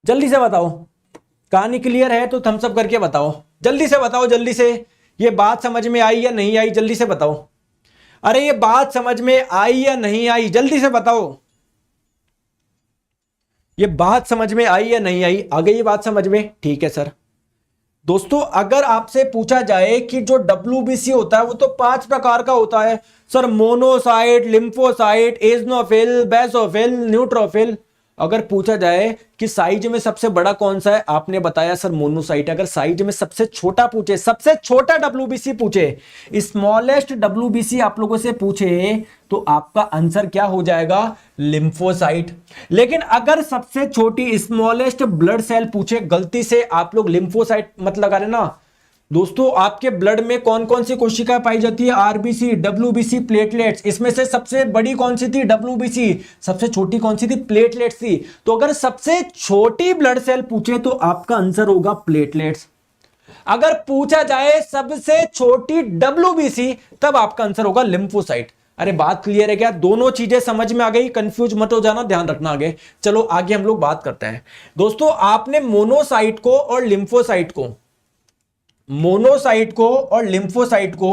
जल्दी से बताओ, कहानी क्लियर है तो थम्स अप करके बताओ, जल्दी से बताओ, जल्दी से। ये बात समझ में आई या नहीं आई, जल्दी से बताओ। अरे ये बात समझ में आई या नहीं आई, जल्दी से बताओ। ये बात समझ में आई या नहीं आई, आ गई ये बात समझ में, ठीक है सर। दोस्तों अगर आपसे पूछा जाए कि जो डब्ल्यूबीसी होता है वो तो 5 प्रकार का होता है sir, monocyte, lymphocyte, eosinophil, basophil, neutrophil. अगर पूछा जाए कि साइज में सबसे बड़ा कौन सा है, आपने बताया सर मोनोसाइट। अगर साइज में सबसे छोटा पूछे, सबसे छोटा डब्ल्यूबीसी पूछे, स्मॉलेस्ट डब्ल्यूबीसी आप लोगों से पूछे, तो आपका आंसर क्या हो जाएगा, लिम्फोसाइट। लेकिन अगर सबसे छोटी स्मॉलेस्ट ब्लड सेल पूछे, गलती से आप लोग लिम्फोसाइट मत लगा लेना। दोस्तों आपके ब्लड में कौन कौन सी कोशिका पाई जाती है, आरबीसी, डब्ल्यूबीसी, प्लेटलेट्स। इसमें से सबसे बड़ी कौन सी थी, डब्ल्यूबीसी। सबसे छोटी कौन सी थी, प्लेटलेट्स थी। तो अगर सबसे छोटी ब्लड सेल पूछे तो आपका आंसर होगा प्लेटलेट्स। अगर पूछा जाए सबसे छोटी डब्ल्यूबीसी, तब आपका आंसर होगा लिम्फोसाइट। अरे बात क्लियर है क्या, दोनों चीजें समझ में आ गई, कंफ्यूज मत हो जाना, ध्यान रखना आगे। चलो आगे हम लोग बात करते हैं। दोस्तों आपने मोनोसाइट को और लिम्फोसाइट को, मोनोसाइट को और लिम्फोसाइट को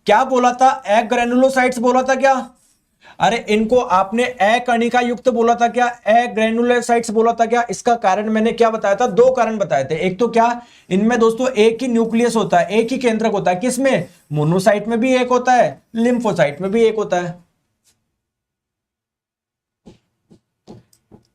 क्या बोला था, एग्रेनुलोसाइट्स बोला था क्या? अरे इनको आपने अकणिका युक्त बोला था क्या, एग्रेनुलोसाइट्स बोला था क्या? इसका कारण मैंने क्या बताया था, 2 कारण बताए थे। एक तो क्या, इनमें दोस्तों एक ही न्यूक्लियस होता है, एक ही केंद्रक होता है। किसमें, मोनोसाइट में भी एक होता है, लिम्फोसाइट में भी एक होता है।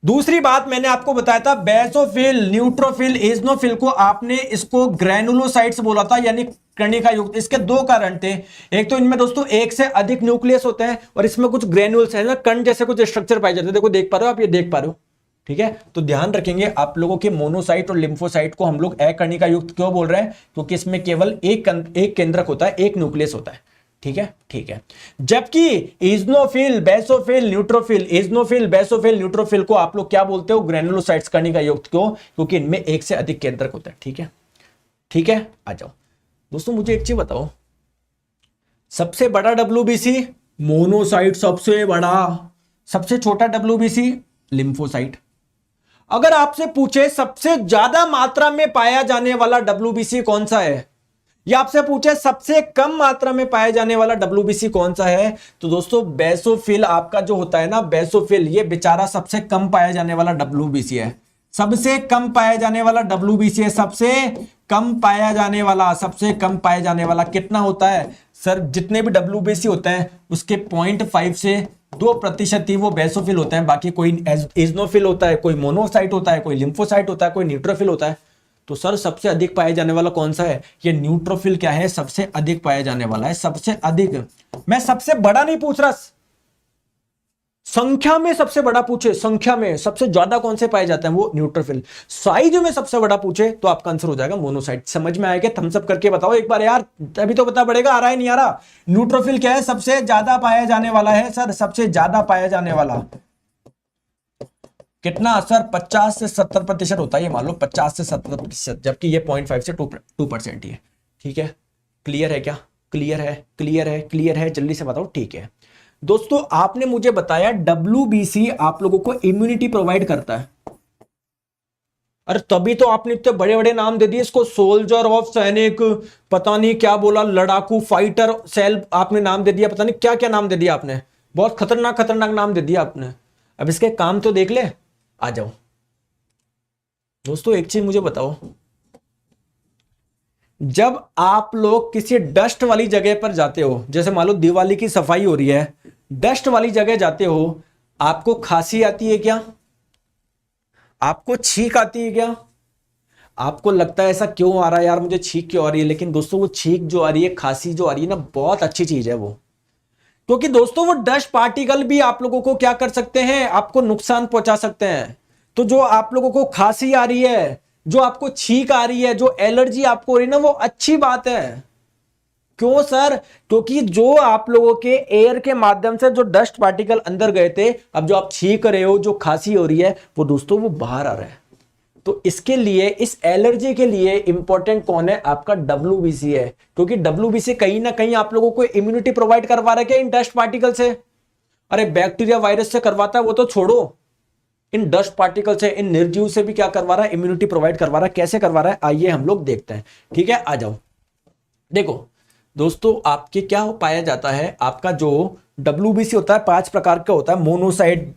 दूसरी बात मैंने आपको बताया था, बेसोफिल, न्यूट्रोफिल, एजनोफिल को आपने इसको ग्रेनुलोसाइट्स बोला था, यानी कणिका युक्त। इसके 2 कारण थे। एक तो इनमें दोस्तों एक से अधिक न्यूक्लियस होते हैं और इसमें कुछ ग्रेनुल्स है ना, कण जैसे कुछ स्ट्रक्चर पाए जाते हैं। देखो देख पा रहे हो आप, ये देख पा रहे हो, ठीक है। तो ध्यान रखेंगे आप लोगों के, मोनोसाइट और लिम्फोसाइट को हम लोग अकणिका युक्त क्यों बोल रहे हैं, क्योंकि इसमें केवल एक केंद्रक होता है, एक न्यूक्लियस होता है, ठीक है, ठीक है। जबकि eosinophil, basophil, neutrophil, eosinophil, basophil, neutrophil को आप लोग क्या बोलते हो, ग्रेनुलोसाइट्स कणिका युक्त। क्यों, क्योंकि इनमें एक से अधिक केंद्रक होता है, ठीक है, ठीक है। आ जाओ दोस्तों, मुझे एक चीज बताओ, सबसे बड़ा डब्ल्यूबीसी मोनोसाइट, सबसे बड़ा। सबसे छोटा डब्ल्यूबीसी लिम्फोसाइट। अगर आपसे पूछे सबसे ज्यादा मात्रा में पाया जाने वाला डब्ल्यूबीसी कौन सा है, या आपसे पूछे सबसे कम मात्रा में पाया जाने वाला डब्ल्यूबीसी कौन सा है, तो दोस्तों बेसोफिल आपका जो होता है ना, बेसोफिल, ये बेचारा सबसे कम पाया जाने वाला डब्ल्यूबीसी है। सबसे कम पाया जाने वाला WBC है, सबसे कम पाया जाने वाला, सबसे कम पाया जाने वाला कितना होता है सर? जितने भी WBC होते हैं उसके 0.5 से 2% ही वो बेसोफिल होते हैं, बाकी कोई एजनोफिल होता है, कोई मोनोसाइट होता है, कोई लिम्फोसाइट होता है, कोई न्यूट्रोफिल होता है। तो सर सबसे अधिक पाया जाने वाला कौन सा है? ये न्यूट्रोफिल क्या है? सबसे अधिक पाया जाने वाला है, सबसे अधिक। मैं सबसे बड़ा नहीं पूछ रहा, संख्या में सबसे बड़ा पूछे, संख्या में सबसे ज्यादा कौन से पाए जाते हैं? वो न्यूट्रोफिल। साइज में सबसे बड़ा पूछे तो आपका आंसर हो जाएगा मोनोसाइट। समझ में आएगा? थम्स अप करके बताओ एक बार यार, तभी तो पता पड़ेगा आ रहा है नहीं आ रहा। न्यूट्रोफिल क्या है? सबसे ज्यादा पाया जाने वाला है सर, सबसे ज्यादा पाया जाने वाला। कितना सर? 50 से 70% होता है, ये मान लो 50 से 70%, जबकि ये 0.5 से 2% ही है। ठीक है, क्लियर है क्या? क्लियर है, क्लियर है, क्लियर है, जल्दी से बताओ। ठीक है दोस्तों, आपने मुझे बताया WBC आप लोगों को इम्यूनिटी प्रोवाइड करता है। अरे तभी तो आपने इतने बड़े बड़े नाम दे दिए इसको, सोल्जर ऑफ सैनिक, पता नहीं क्या बोला, लड़ाकू, फाइटर सेल, आपने नाम दे दिया, पता नहीं क्या क्या नाम दे दिया आपने, बहुत खतरनाक खतरनाक नाम दे दिया आपने। अब इसके काम तो देख ले, आ जाओ दोस्तों। एक चीज मुझे बताओ, जब आप लोग किसी डस्ट वाली जगह पर जाते हो, जैसे मान लो दिवाली की सफाई हो रही है, डस्ट वाली जगह जाते हो, आपको खांसी आती है क्या? आपको छींक आती है क्या? आपको लगता है ऐसा क्यों आ रहा है यार, मुझे छींक क्यों आ रही है? लेकिन दोस्तों वो छींक जो आ रही है, खांसी जो आ रही है ना, बहुत अच्छी चीज है वो, क्योंकि दोस्तों वो डस्ट पार्टिकल भी आप लोगों को क्या कर सकते हैं? आपको नुकसान पहुंचा सकते हैं। तो जो आप लोगों को खांसी आ रही है, जो आपको छींक आ रही है, जो एलर्जी आपको हो रही है ना, वो अच्छी बात है। क्यों सर? क्योंकि जो आप लोगों के एयर के माध्यम से जो डस्ट पार्टिकल अंदर गए थे, अब जो आप छींक रहे हो, जो खांसी हो रही है, वो दोस्तों वो बाहर आ रहा है। तो इसके लिए, इस एलर्जी के लिए इंपॉर्टेंट कौन है? आपका WBC है, क्योंकि WBC कहीं ना कहीं आप लोगों को इम्यूनिटी प्रोवाइड करवा रहा है क्या इन डस्ट पार्टिकल से? अरे बैक्टीरिया वायरस से करवाता है वो तो छोड़ो, इन डस्ट पार्टिकल से, इन निर्जीव से भी क्या करवा रहा है? इम्यूनिटी प्रोवाइड करवा रहा है। कैसे करवा रहा है आइए हम लोग देखते हैं। ठीक है, आ जाओ। देखो दोस्तों, आपके क्या पाया जाता है? आपका जो WBC होता है 5 प्रकार का होता है, monocyte,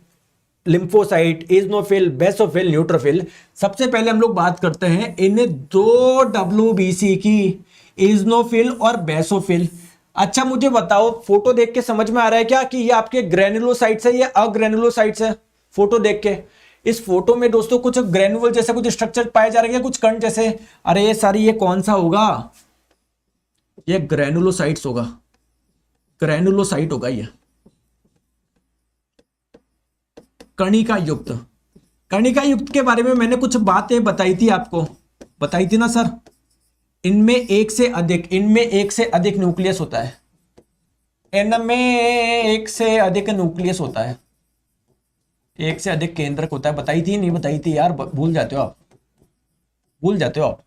lymphocyte, eosinophil, basophil, neutrophil. सबसे पहले हम लोग बात करते हैं इन 2 WBC की, एजनोफिल और बेसोफिल। अच्छा मुझे बताओ, फोटो देख के समझ में आ रहा है क्या कि ये आपके ग्रेनुलोसाइट्स है या अग्रेनुलोसाइट्स है? फोटो देख के, इस फोटो में दोस्तों कुछ ग्रेनुल जैसे कुछ स्ट्रक्चर पाए जा रहे हैं, कुछ कण जैसे। अरे ये सारी, ये कौन सा होगा? ये ग्रेनुलोसाइट्स होगा, ग्रेनुलोसाइट होगा ये, कणिका युक्त। कणिका युक्त के बारे में मैंने कुछ बातें बताई थी आपको, बताई थी ना सर? इनमें एक से अधिक न्यूक्लियस होता है, इनमें एक से अधिक न्यूक्लियस होता है, एक से अधिक केंद्रक होता है। बताई थी नहीं बताई थी यार? भूल जाते हो आप, भूल जाते हो आप।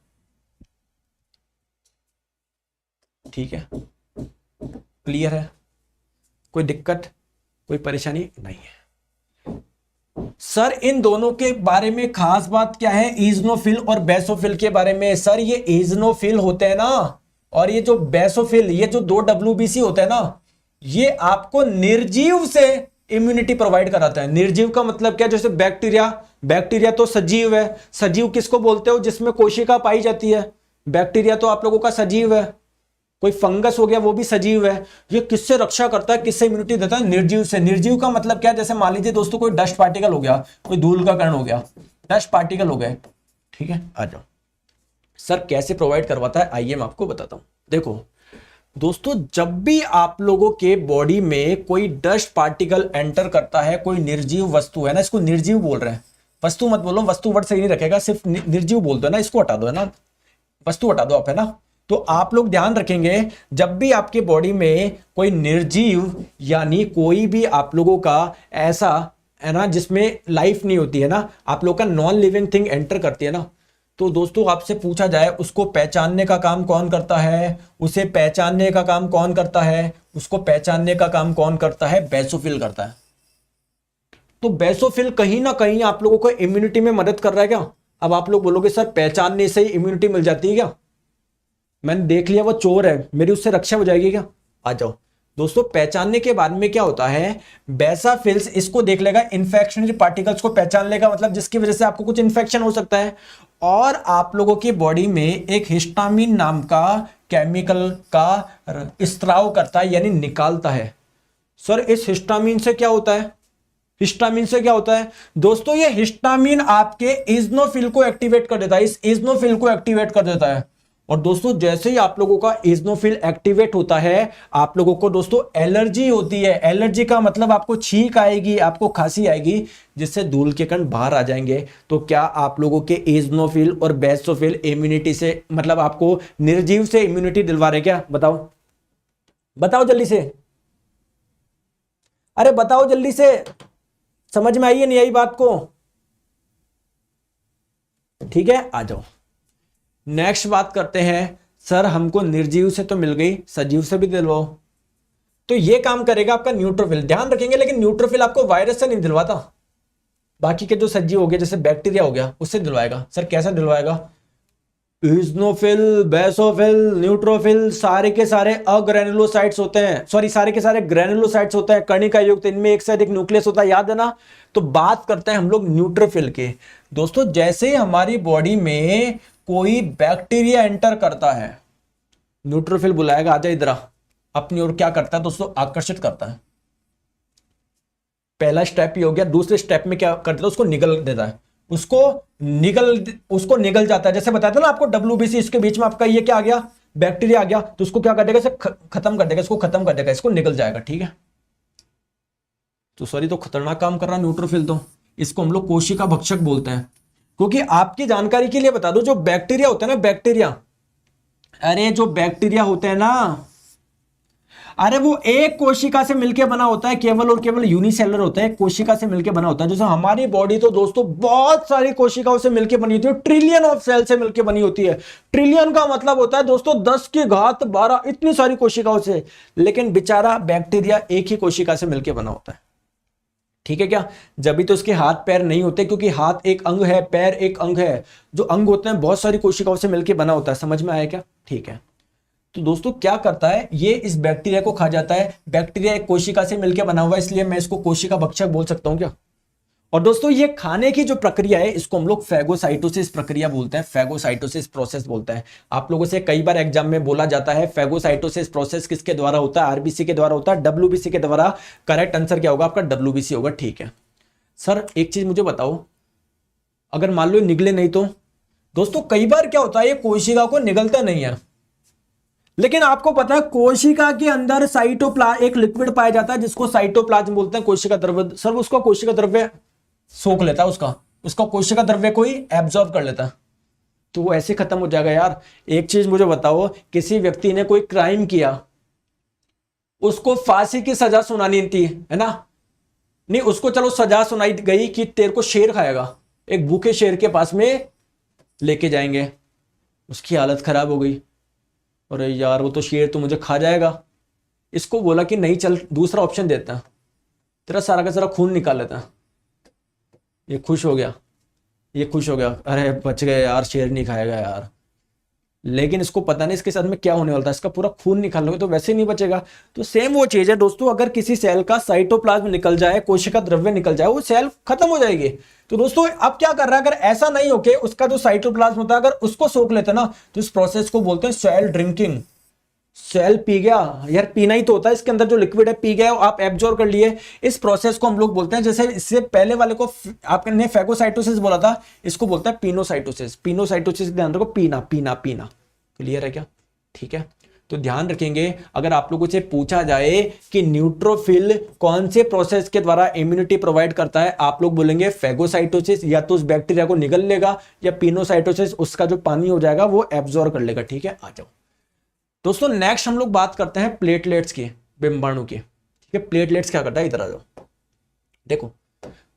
ठीक है, क्लियर है? कोई दिक्कत, कोई परेशानी नहीं है सर? इन दोनों के बारे में खास बात क्या है? इजनोफिल और बेसोफिल के बारे में सर, ये इजनोफिल होते हैं ना, और ये जो बेसोफिल, ये जो 2 WBC होते हैं ना, ये आपको निर्जीव से इम्यूनिटी प्रोवाइड कराता है। निर्जीव का मतलब क्या? जैसे बैक्टीरिया, बैक्टीरिया तो सजीव है। सजीव किसको बोलते हो? जिसमें कोशिका पाई जाती है। बैक्टीरिया तो आप लोगों का सजीव है। कोई फंगस हो गया वो भी सजीव है। ये किससे रक्षा करता है, किससे इम्यूनिटी देता है? निर्जीव से। निर्जीव का मतलब क्या? जैसे मान लीजिए दोस्तों कोई डस्ट पार्टिकल हो गया, कोई धूल का कण हो गया, डस्ट पार्टिकल हो गए। ठीक है, आ जाओ। सर कैसे प्रोवाइड करवाता है आइए मैं आपको बताता हूं। देखो दोस्तों, जब भी आप लोगों के बॉडी में कोई डस्ट पार्टिकल एंटर करता है, कोई निर्जीव वस्तु है ना, इसको निर्जीव बोल रहे हैं, वस्तु मत बोलो, वस्तु वर्ड सही नहीं रखेगा, सिर्फ निर्जीव बोल दो ना, इसको हटा दो, है ना, वस्तु हटा दो आप, है ना। तो आप लोग ध्यान रखेंगे, जब भी आपके बॉडी में कोई निर्जीव यानी कोई भी आप लोगों का ऐसा है ना जिसमें लाइफ नहीं होती है ना, आप लोग का नॉन लिविंग थिंग एंटर करती है ना, तो दोस्तों आपसे पूछा जाए उसको पहचानने का काम कौन करता है? उसे पहचानने का काम कौन करता है? उसको पहचानने का काम कौन करता है? बेसोफिल करता है। तो बेसोफिल कहीं ना कहीं आप लोगों को इम्यूनिटी में मदद कर रहा है क्या? अब आप लोग बोलोगे सर पहचानने से ही इम्यूनिटी मिल जाती है क्या? मैंने देख लिया वो चोर है, मेरी उससे रक्षा हो जाएगी क्या? आ जाओ, दोस्तों पहचानने के बाद में क्या होता है, बेसाफिल्स इसको देख लेगा, इन्फेक्शनरी पार्टिकल्स को पहचान लेगा, मतलब जिसकी वजह से आपको कुछ इन्फेक्शन हो सकता है, और आप लोगों की बॉडी में एक हिस्टामिन नाम का केमिकल का स्त्राव करता है, यानी निकालता है। सर इस हिस्टामिन से क्या होता है, हिस्टामिन से क्या होता है दोस्तों, ये हिस्टामिन आपके इज़्नोफिल को एक्टिवेट कर देता है, इस इज़्नोफिल को एक्टिवेट कर देता है। और दोस्तों जैसे ही आप लोगों का इज़्नोफिल एक्टिवेट होता है, आप लोगों को दोस्तों एलर्जी होती है। एलर्जी का मतलब आपको छींक आएगी, आपको खांसी आएगी, जिससे धूल के कण बाहर आ जाएंगे। तो क्या आप लोगों के इज़्नोफिल और बेसोफिल इम्यूनिटी से, मतलब आपको निर्जीव से इम्यूनिटी दिलवा रहे क्या? बताओ बताओ जल्दी से, अरे बताओ जल्दी से, समझ में आई है नहीं आई बात को? ठीक है, आ जाओ नेक्स्ट बात करते हैं। सर हमको निर्जीव से तो मिल गई, सजीव से भी दिलवाओ। तो ये काम करेगा आपका न्यूट्रोफिल, ध्यान रखेंगे, लेकिन न्यूट्रोफिल आपको वायरस से नहीं दिलवाता, बाकी के जो सजीव हो गया जैसे बैक्टीरिया हो गया उससे दिलवाएगा। सर कैसा दिलवाएगा? इज़्नोफिल, बेसोफिल, न्यूट्रोफिल सारे के सारे अग्रेनुलोसाइट्स होते हैं, सॉरी सारे के सारे ग्रेनुलोसाइट्स होते हैं, कणिका युक्त, इनमें एक से अधिक न्यूक्लियस होता है, याद है ना? तो बात करते हैं हम लोग न्यूट्रोफिल के। दोस्तों जैसे हमारी बॉडी में कोई बैक्टीरिया एंटर करता है, न्यूट्रोफिल बुलाएगा आजा इधर अपनी ओर, क्या करता है दोस्तों? आकर्षित करता है। पहला स्टेप ये हो गया। दूसरे स्टेप में क्या करता है? उसको निगल देता है, उसको निगल जाता है। जैसे बताया था ना आपको WBC, इसके बीच में आपका ये क्या आ गया? बैक्टीरिया आ गया, तो उसको क्या कर देगा? इसे खत्म कर देगा, इसको खत्म कर देगा, इसको निगल जाएगा। ठीक है, तो सॉरी, तो खतरनाक काम कर रहा न्यूट्रोफिल। तो इसको हम लोग कोशिका भक्षक बोलते हैं। क्योंकि आपकी जानकारी के लिए बता दो, जो बैक्टीरिया होता है ना, बैक्टीरिया, अरे जो बैक्टीरिया होते हैं ना, अरे वो एक कोशिका से मिलकर बना होता है, केवल और केवल यूनिसेलुलर होता है, कोशिका से मिलकर बना होता है। जैसे हमारी बॉडी तो दोस्तों बहुत सारी कोशिकाओं से मिलकर बनी होती है, ट्रिलियन ऑफ सेल से मिलकर बनी होती है। ट्रिलियन का मतलब होता है दोस्तों 10 की घात 12, इतनी सारी कोशिकाओं से। लेकिन बेचारा बैक्टीरिया एक ही कोशिका से मिलकर बना होता है। ठीक है क्या? जब भी तो उसके हाथ पैर नहीं होते, क्योंकि हाथ एक अंग है, पैर एक अंग है। जो अंग होते हैं बहुत सारी कोशिकाओं से मिलकर बना होता है। समझ में आया क्या? ठीक है, तो दोस्तों क्या करता है ये? इस बैक्टीरिया को खा जाता है। बैक्टीरिया एक कोशिका से मिलकर बना हुआ है, इसलिए मैं इसको कोशिका भक्षक बोल सकता हूं क्या? और दोस्तों ये खाने की जो प्रक्रिया है, इसको हम लोग फैगोसाइटोसिस प्रक्रिया बोलते हैं, फैगोसाइटोसिस प्रोसेस बोलते हैं। आप लोगों से कई बार एग्जाम में बोला जाता है फैगोसाइटोसिस प्रोसेस किसके द्वारा होता है? आरबीसी के द्वारा होता है, WBC के द्वारा। करेक्ट आंसर क्या होगा आपका? WBC होगा। ठीक है सर, एक चीज मुझे बताओ, अगर मान लो निगले नहीं तो? दोस्तों कई बार क्या होता है, ये कोशिका को निगलता नहीं है, लेकिन आपको पता है कोशिका के अंदर साइटोप्लाज्म, एक लिक्विड पाया जाता है जिसको साइटोप्लाज्म बोलते हैं, कोशिका द्रव्य। सर उसका कोशिका द्रव्य सोख लेता है, उसका कोशिका द्रव्य कोई एब्जॉर्ब कर लेता है, तो वो ऐसे खत्म हो जाएगा। यार एक चीज मुझे बताओ, किसी व्यक्ति ने कोई क्राइम किया, उसको फांसी की सजा सुनानी थी, है ना? नहीं, उसको चलो सजा सुनाई गई कि तेरे को शेर खाएगा, एक भूखे शेर के पास में लेके जाएंगे, उसकी हालत खराब हो गई, अरे यार वो तो शेर तो मुझे खा जाएगा। इसको बोला कि नहीं चल दूसरा ऑप्शन देता है, तेरा सारा का सारा खून निकाल लेता है। ये खुश हो गया, ये खुश हो गया, अरे बच गए यार, शेर नहीं खाएगा यार। लेकिन इसको पता नहीं इसके साथ में क्या होने वाला था, इसका पूरा खून निकाल लोगे तो वैसे ही नहीं बचेगा। तो सेम वो चीज है दोस्तों, अगर किसी सेल का साइटोप्लाज्म निकल जाए, कोशिका द्रव्य निकल जाए, वो सेल खत्म हो जाएगी। तो दोस्तों अब क्या कर रहा है, अगर ऐसा नहीं होके उसका जो साइटोप्लाज्म होता है अगर उसको सोख लेते ना, तो इस प्रोसेस को बोलते हैं सेल ड्रिंकिंग। सेल पी गया यार, पीना ही तो होता है, इसके अंदर जो लिक्विड है पी गया, आप एब्जॉर्ब कर लिए, इस प्रोसेस को हम लोग बोलते हैं, जैसे इससे पहले वाले को आपने फैगोसाइटोसिस बोला था, इसको बोलता है पिनोसाइटोसिस। पिनोसाइटोसिस ध्यान रखो, पीना पीना पीना। क्लियर है क्या? ठीक है, तो ध्यान रखेंगे, अगर आप लोगों से पूछा जाए कि न्यूट्रोफिल कौन से प्रोसेस के द्वारा इम्यूनिटी प्रोवाइड करता है, आप लोग बोलेंगे फैगोसाइटोसिस, या तो उस बैक्टीरिया को निगल लेगा, या पिनोसाइटोसिस, उसका जो पानी हो जाएगा वो एब्जॉर्ब कर लेगा। ठीक है, आ जाओ दोस्तों, नेक्स्ट हम लोग बात करते हैं प्लेटलेट्स की, बिंबाणु की। ठीक है, प्लेटलेट्स क्या करता है, इधर आ जाओ। देखो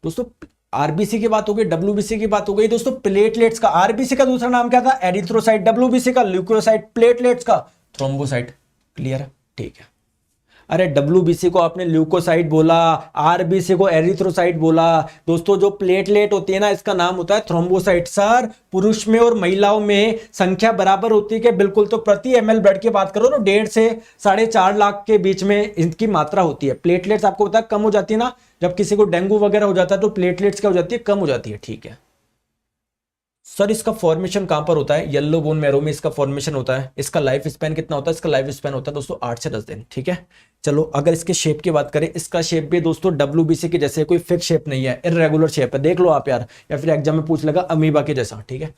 दोस्तों, आरबीसी की बात हो गई, WBC की बात हो गई। दोस्तों प्लेटलेट्स का, आरबीसी का दूसरा नाम क्या था? एरिथ्रोसाइट। WBC का ल्यूकोसाइट, प्लेटलेट्स का थ्रोम्बोसाइट। क्लियर है? ठीक है, अरे डब्ल्यूबीसी को आपने ल्यूकोसाइट बोला, आरबीसी को एरिथ्रोसाइट बोला। दोस्तों जो प्लेटलेट होती है ना, इसका नाम होता है थ्रोम्बोसाइट। सर पुरुष में और महिलाओं में संख्या बराबर होती है कि बिल्कुल, तो प्रति एमएल ब्लड की बात करो तो 1.5 से 4.5 लाख के बीच में इनकी मात्रा होती है। प्लेटलेट्स आपको पता है कम हो जाती है ना, जब किसी को डेंगू वगैरह हो जाता है तो प्लेटलेट्स क्या हो जाती है, कम हो जाती है। ठीक है सर, इसका फॉर्मेशन कहां पर होता है, येलो बोन मैरो में इसका फॉर्मेशन होता है। इसका लाइफ स्पैन कितना होता है, इसका लाइफ स्पैन होता है दोस्तों 8 से 10 दिन। ठीक है चलो, अगर इसके शेप की बात करें, इसका शेप भी दोस्तों डब्ल्यूबीसी के जैसे कोई फिक्स शेप नहीं है, इरेगुलर शेप है, देख लो आप यार, या फिर एग्जाम में पूछ लेगा अमीबा के जैसा। ठीक है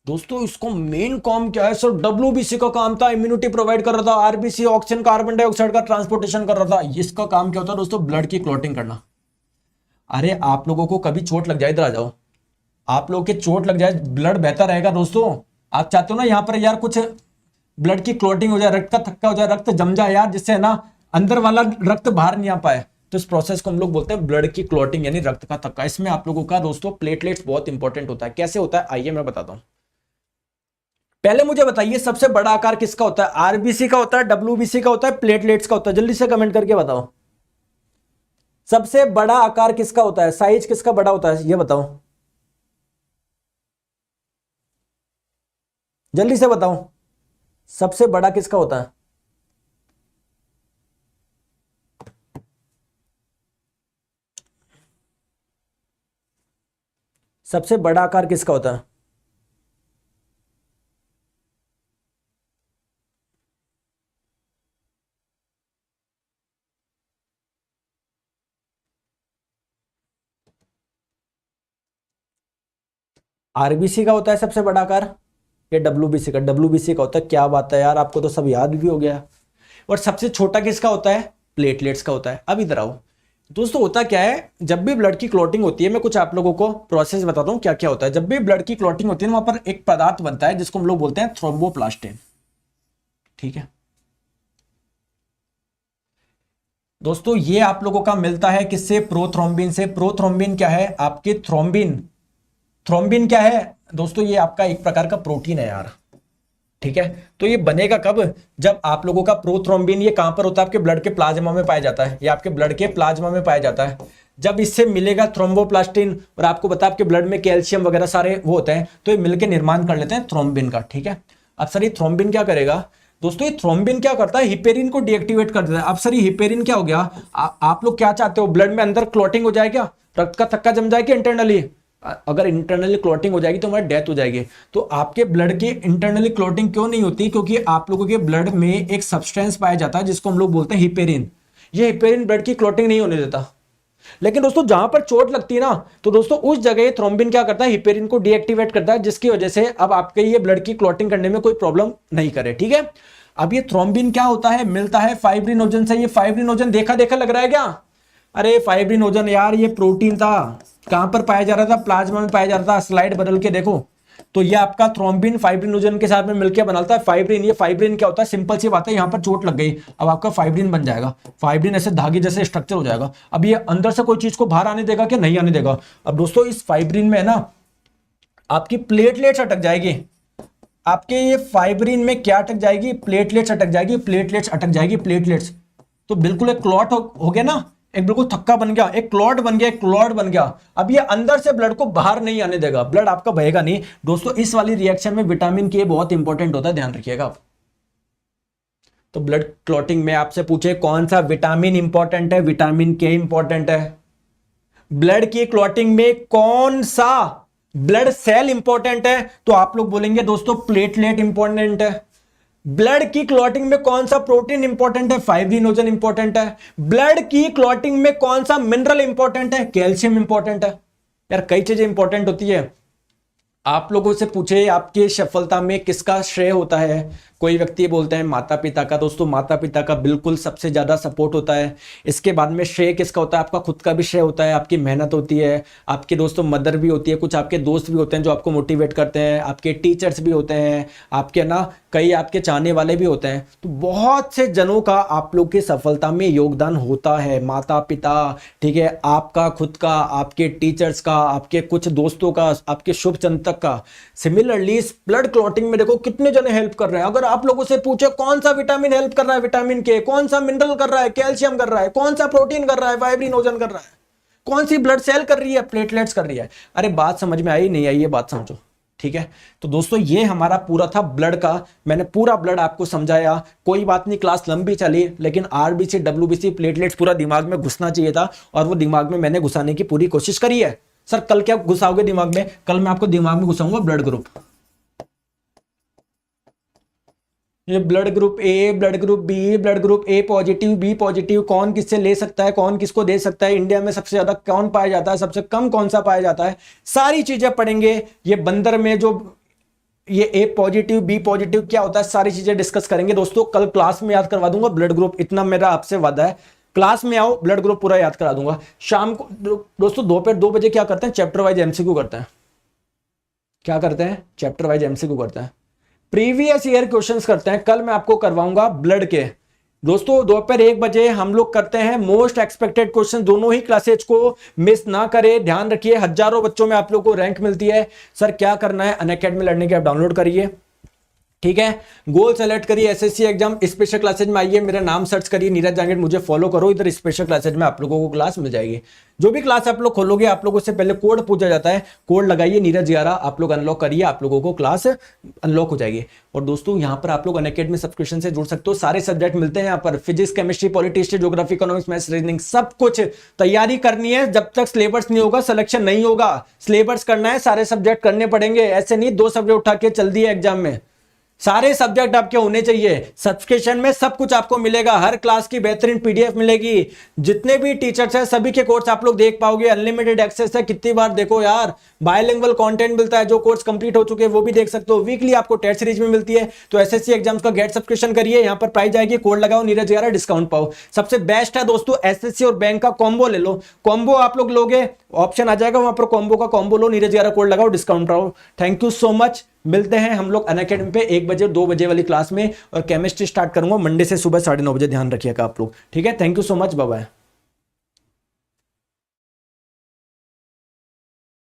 दोस्तों, इसको मेन काम क्या है सर, डब्ल्यूबीसी का काम था इम्यूनिटी प्रोवाइड कर रहा था, आरबीसी ऑक्सीजन कार्बन डाइऑक्साइड का ट्रांसपोर्टेशन कर रहा था। इसका काम क्या होता है दोस्तों, ब्लड की क्लॉटिंग करना। अरे आप लोगों को कभी चोट लग जाए, इधर आ जाओ, आप लोगों के चोट लग जाए, ब्लड बहता रहेगा दोस्तों, आप चाहते हो ना यहाँ पर यार कुछ ब्लड की क्लॉटिंग हो जाए, रक्त का थक्का हो जाए, रक्त जम जाए यार, जिससे है ना अंदर वाला रक्त बाहर नहीं आ पाए, तो इस प्रोसेस को हम लोग बोलते हैं ब्लड की क्लॉटिंग यानी रक्त का थक्का। इसमें आप लोगों का दोस्तों प्लेटलेट्स बहुत इंपॉर्टेंट होता है। कैसे होता है आइए मैं बताता हूं। पहले मुझे बताइए सबसे बड़ा आकार किसका होता है, आरबीसी का होता है, डब्ल्यूबीसी का होता है, प्लेटलेट्स का होता है, जल्दी से कमेंट करके बताओ। सबसे बड़ा आकार किसका होता है, साइज किसका बड़ा होता है, ये बताओ, जल्दी से बताओ, सबसे बड़ा किसका होता है। सबसे बड़ा आकार किसका होता है, आरबीसी का होता है सबसे बड़ा आकार या डब्ल्यूबीसी का, डब्ल्यूबीसी का होता है। क्या बात है यार, आपको तो सब याद भी हो गया। और सबसे छोटा किसका होता है, प्लेटलेट्स का होता है। अब इधर आओ दोस्तों, होता क्या है, जब भी ब्लड की क्लॉटिंग होती है, मैं कुछ आप लोगों को प्रोसेस बताता हूं क्या क्या होता है। जब भी ब्लड की क्लॉटिंग होती है वहां पर एक पदार्थ बनता है जिसको हम लोग बोलते हैं थ्रोम्बोप्लास्टिन। ठीक है दोस्तों, ये आप लोगों का मिलता है किससे, प्रोथ्रोम्बिन से। प्रोथ्रोम्बिन क्या है, आपके थ्रोम्बिन, थ्रोम्बिन क्या है दोस्तों, ये आपका एक प्रकार का प्रोटीन है यार। ठीक है, तो ये बनेगा कब, जब आप लोगों का प्रोथ्रोम्बिन ये कहां पर होता है, आपके ब्लड के प्लाज्मा में पाया जाता है, ये आपके ब्लड के प्लाज्मा में पाया जाता है। जब इससे मिलेगा थ्रोम्बोप्लास्टिन, और आपको पता है आपके ब्लड में कैल्शियम वगैरह सारे वो होते हैं, तो ये मिलकर निर्माण कर लेते हैं थ्रोम्बिन का। ठीक है, अब सर ये थ्रोम्बिन क्या करेगा दोस्तों, ये थ्रोम्बिन क्या करता है, हिपेरिन को डीएक्टिवेट कर देता है। अब सर ये हिपेरिन क्या हो गया, आप लोग क्या चाहते हो, ब्लड में अंदर क्लॉटिंग हो जाए क्या, रक्त का थक्का जम जाए क्या इंटरनली, अगर इंटरनली क्लॉटिंग हो जाएगी तो हमारी डेथ हो जाएगी। तो आपके ब्लड की इंटरनली क्लॉटिंग क्यों नहीं होती, क्योंकि आप लोगों के ब्लड में एक सब्सटेंस पाया जाता है जिसको हम लोग बोलते हैं हिपेरिन। ये हिपेरिन ब्लड की क्लॉटिंग नहीं होने देता। लेकिन दोस्तों जहां पर चोट लगती है ना, तो दोस्तों उस जगह थ्रोम्बिन क्या करता है, हिपेरिन को डीएक्टिवेट करता है, जिसकी वजह से अब आपके ये ब्लड की क्लॉटिंग करने में कोई प्रॉब्लम नहीं करे। ठीक है, अब ये थ्रोम्बिन क्या होता है, मिलता है फाइब्रिनोजन से। ये फाइब्रिनोजन देखा देखा लग रहा है क्या, अरे फाइब्रिनोजन यार ये प्रोटीन था, कहां पर पाया जा रहा था, प्लाज्मा में पाया जा रहा था। स्लाइड बदल के देखो, तो ये आपका थ्रोम्बिन फाइब्रिनोजन के साथ में मिलकर बनाता है फाइब्रिन। ये फाइब्रिन क्या होता है, सिंपल सी बात है, यहां पर चोट लग गई, अब आपका फाइब्रिन बन जाएगा। फाइब्रिन ऐसे धागे जैसे स्ट्रक्चर हो जाएगा। अब ये अंदर से कोई चीज को बाहर आने देगा कि नहीं आने देगा। अब दोस्तों इस फाइब्रिन में है ना आपकी प्लेटलेट्स अटक जाएगी, आपके ये फाइब्रिन में क्या अटक जाएगी, प्लेटलेट्स अटक जाएगी, प्लेटलेट्स अटक जाएगी, प्लेटलेट्स। तो बिल्कुल एक क्लॉट हो गया ना, एक बिल्कुल थक्का बन गया, एक क्लॉट बन गया, एक क्लॉट बन गया। अब ये अंदर से ब्लड को बाहर नहीं आने देगा, ब्लड आपका बहेगा नहीं। दोस्तों इस वाली रिएक्शन में विटामिन के बहुत इंपॉर्टेंट होता है, ध्यान रखिएगा आप। तो ब्लड क्लॉटिंग में आपसे पूछे कौन सा विटामिन इंपॉर्टेंट है, विटामिन के इंपॉर्टेंट है। ब्लड की क्लॉटिंग में कौन सा ब्लड सेल इंपॉर्टेंट है, तो आप लोग बोलेंगे दोस्तों प्लेटलेट इंपॉर्टेंट है। ब्लड की क्लॉटिंग में कौन सा प्रोटीन इंपॉर्टेंट है, फाइब्रिनोजन इंपॉर्टेंट है। ब्लड की क्लॉटिंग में कौन सा मिनरल इंपॉर्टेंट है, कैल्शियम इंपॉर्टेंट है। यार कई चीजें इंपॉर्टेंट होती है। आप लोगों से पूछे आपकी सफलता में किसका श्रेय होता है, कोई व्यक्ति बोलते हैं माता पिता का। दोस्तों माता पिता का बिल्कुल सबसे ज्यादा सपोर्ट होता है। इसके बाद में श्रेय किसका होता है, आपका खुद का भी श्रेय होता है, आपकी मेहनत होती है, आपके दोस्तों मदर भी होती है, कुछ आपके दोस्त भी होते हैं जो आपको मोटिवेट करते हैं, आपके टीचर्स भी होते हैं, आपके ना कई आपके चाहने वाले भी होते हैं। तो बहुत से जनों का आप लोग की सफलता में योगदान होता है, माता पिता, ठीक है, आपका खुद का, आपके टीचर्स का, आपके कुछ दोस्तों का, आपके शुभ चिंतक का। सिमिलरली ब्लड क्लॉटिंग में देखो कितने जने हेल्प कर रहे हैं। अगर आप लोगों से पूछे कौन सा विटामिन हेल्प कर रहा है विटामिन के, कौन सा मिनरल कर रहा है कैल्शियम कर रहा है, कौन सा प्रोटीन कर रहा है फाइब्रिनोजन कर रहा है, कौन सी ब्लड सेल कर रही है प्लेटलेट्स कर रही है। अरे बात समझ में आई नहीं आई ये बात समझो, ठीक है। तो दोस्तों ये हमारा पूरा था ब्लड का, मैंने पूरा ब्लड आपको समझाया। कोई बात नहीं क्लास लंबी चली, लेकिन आरबीसी डब्ल्यूबीसी प्लेटलेट्स पूरा दिमाग में घुसना चाहिए था, और वो दिमाग में मैंने घुसाने की पूरी कोशिश करी है। सर कल क्या घुसाओगे दिमाग में? कल मैं आपको दिमाग में घुसाऊंगा ब्लड ग्रुप, ये blood group A, blood group B, blood group A positive B positive, कौन किससे ले सकता है, कौन किसको दे सकता है, इंडिया में सबसे ज्यादा कौन पाया जाता है, सबसे कम कौन सा पाया जाता है, सारी चीजें पढ़ेंगे। ये बंदर में जो ये ए पॉजिटिव बी पॉजिटिव क्या होता है, सारी चीजें डिस्कस करेंगे दोस्तों। कल क्लास में याद करवा दूंगा ब्लड ग्रुप, इतना मेरा आपसे वादा है। क्लास में आओ ब्लड ग्रुप पूरा याद करा दूंगा। शाम को दोस्तों दोपहर 2 बजे क्या करते हैं, चैप्टर वाइज एमसीक्यू करते हैं। क्या करते हैं? चैप्टर वाइज एमसीक्यू करते हैं, प्रीवियस ईयर क्वेश्चंस करते हैं। कल मैं आपको करवाऊंगा ब्लड के। दोस्तों दोपहर 1 बजे हम लोग करते हैं मोस्ट एक्सपेक्टेड क्वेश्चन, दोनों ही क्लासेज को मिस ना करें, ध्यान रखिए। हजारों बच्चों में आप लोगों को रैंक मिलती है। सर क्या करना है? अनअकैडमी लर्निंग ऐप डाउनलोड करिए, ठीक है। गोल सेलेक्ट करिए, एसएससी एग्जाम स्पेशल क्लासेज में आइए, मेरा नाम सर्च करिए नीरज जांगीड़, मुझे फॉलो करो, इधर स्पेशल क्लासेज में आप लोगों को क्लास मिल जाएगी। जो भी क्लास आप लोग खोलोगे आप लोगों से पहले कोड पूछा जाता है, कोड लगाइए नीरज 11, आप लोग अनलॉक करिए, आप लोगों को क्लास अनलॉक हो जाएगी। और दोस्तों यहाँ पर आप लोग अनअकैडमी सब्सक्रिप्शन से जुड़ सकते हो, सारे सब्जेक्ट मिलते हैं यहाँ पर, physics chemistry polity history geography economics maths reasoning सब कुछ। तैयारी करनी है, जब तक सिलेबस नहीं होगा सिलेक्शन नहीं होगा। सिलेबस करना है, सारे सब्जेक्ट करने पड़ेंगे, ऐसे नहीं 2 सब्जेक्ट उठा के चल दिए एग्जाम में। सारे सब्जेक्ट आपके होने चाहिए। सब्सक्रिप्शन में सब कुछ आपको मिलेगा, हर क्लास की बेहतरीन पीडीएफ मिलेगी, जितने भी टीचर्स हैं सभी के कोर्स आप लोग देख पाओगे, अनलिमिटेड एक्सेस है, कितनी बार देखो यार। बायलिंगुअल कंटेंट मिलता है, जो कोर्स कंप्लीट हो चुके हैं वो भी देख सकते हो। वीकली आपको टेस्ट सीरीज में मिलती है। तो एसएससी एग्जाम्स का गेट सब्सक्रिप्शन करिए, यहाँ पर प्राइस आएगी, कोड लगाओ नीरज 11 डिस्काउंट पाओ। सबसे बेस्ट है दोस्तों एसएससी और बैंक का कॉम्बो ले लो, कॉम्बो आप लोग लोगे ऑप्शन आ जाएगा वहां पर, कॉम्बो का कॉम्बो लो, नीरज 11 कोड लगाओ डिस्काउंट पाओ। Thank you so much. मिलते हैं हम लोग अनअकैडमी पे 1 बजे 2 बजे वाली क्लास में, और केमिस्ट्री स्टार्ट करूंगा मंडे से सुबह 9:30 बजे, ध्यान रखिएगा आप लोग, ठीक है। Thank you so much, bye bye.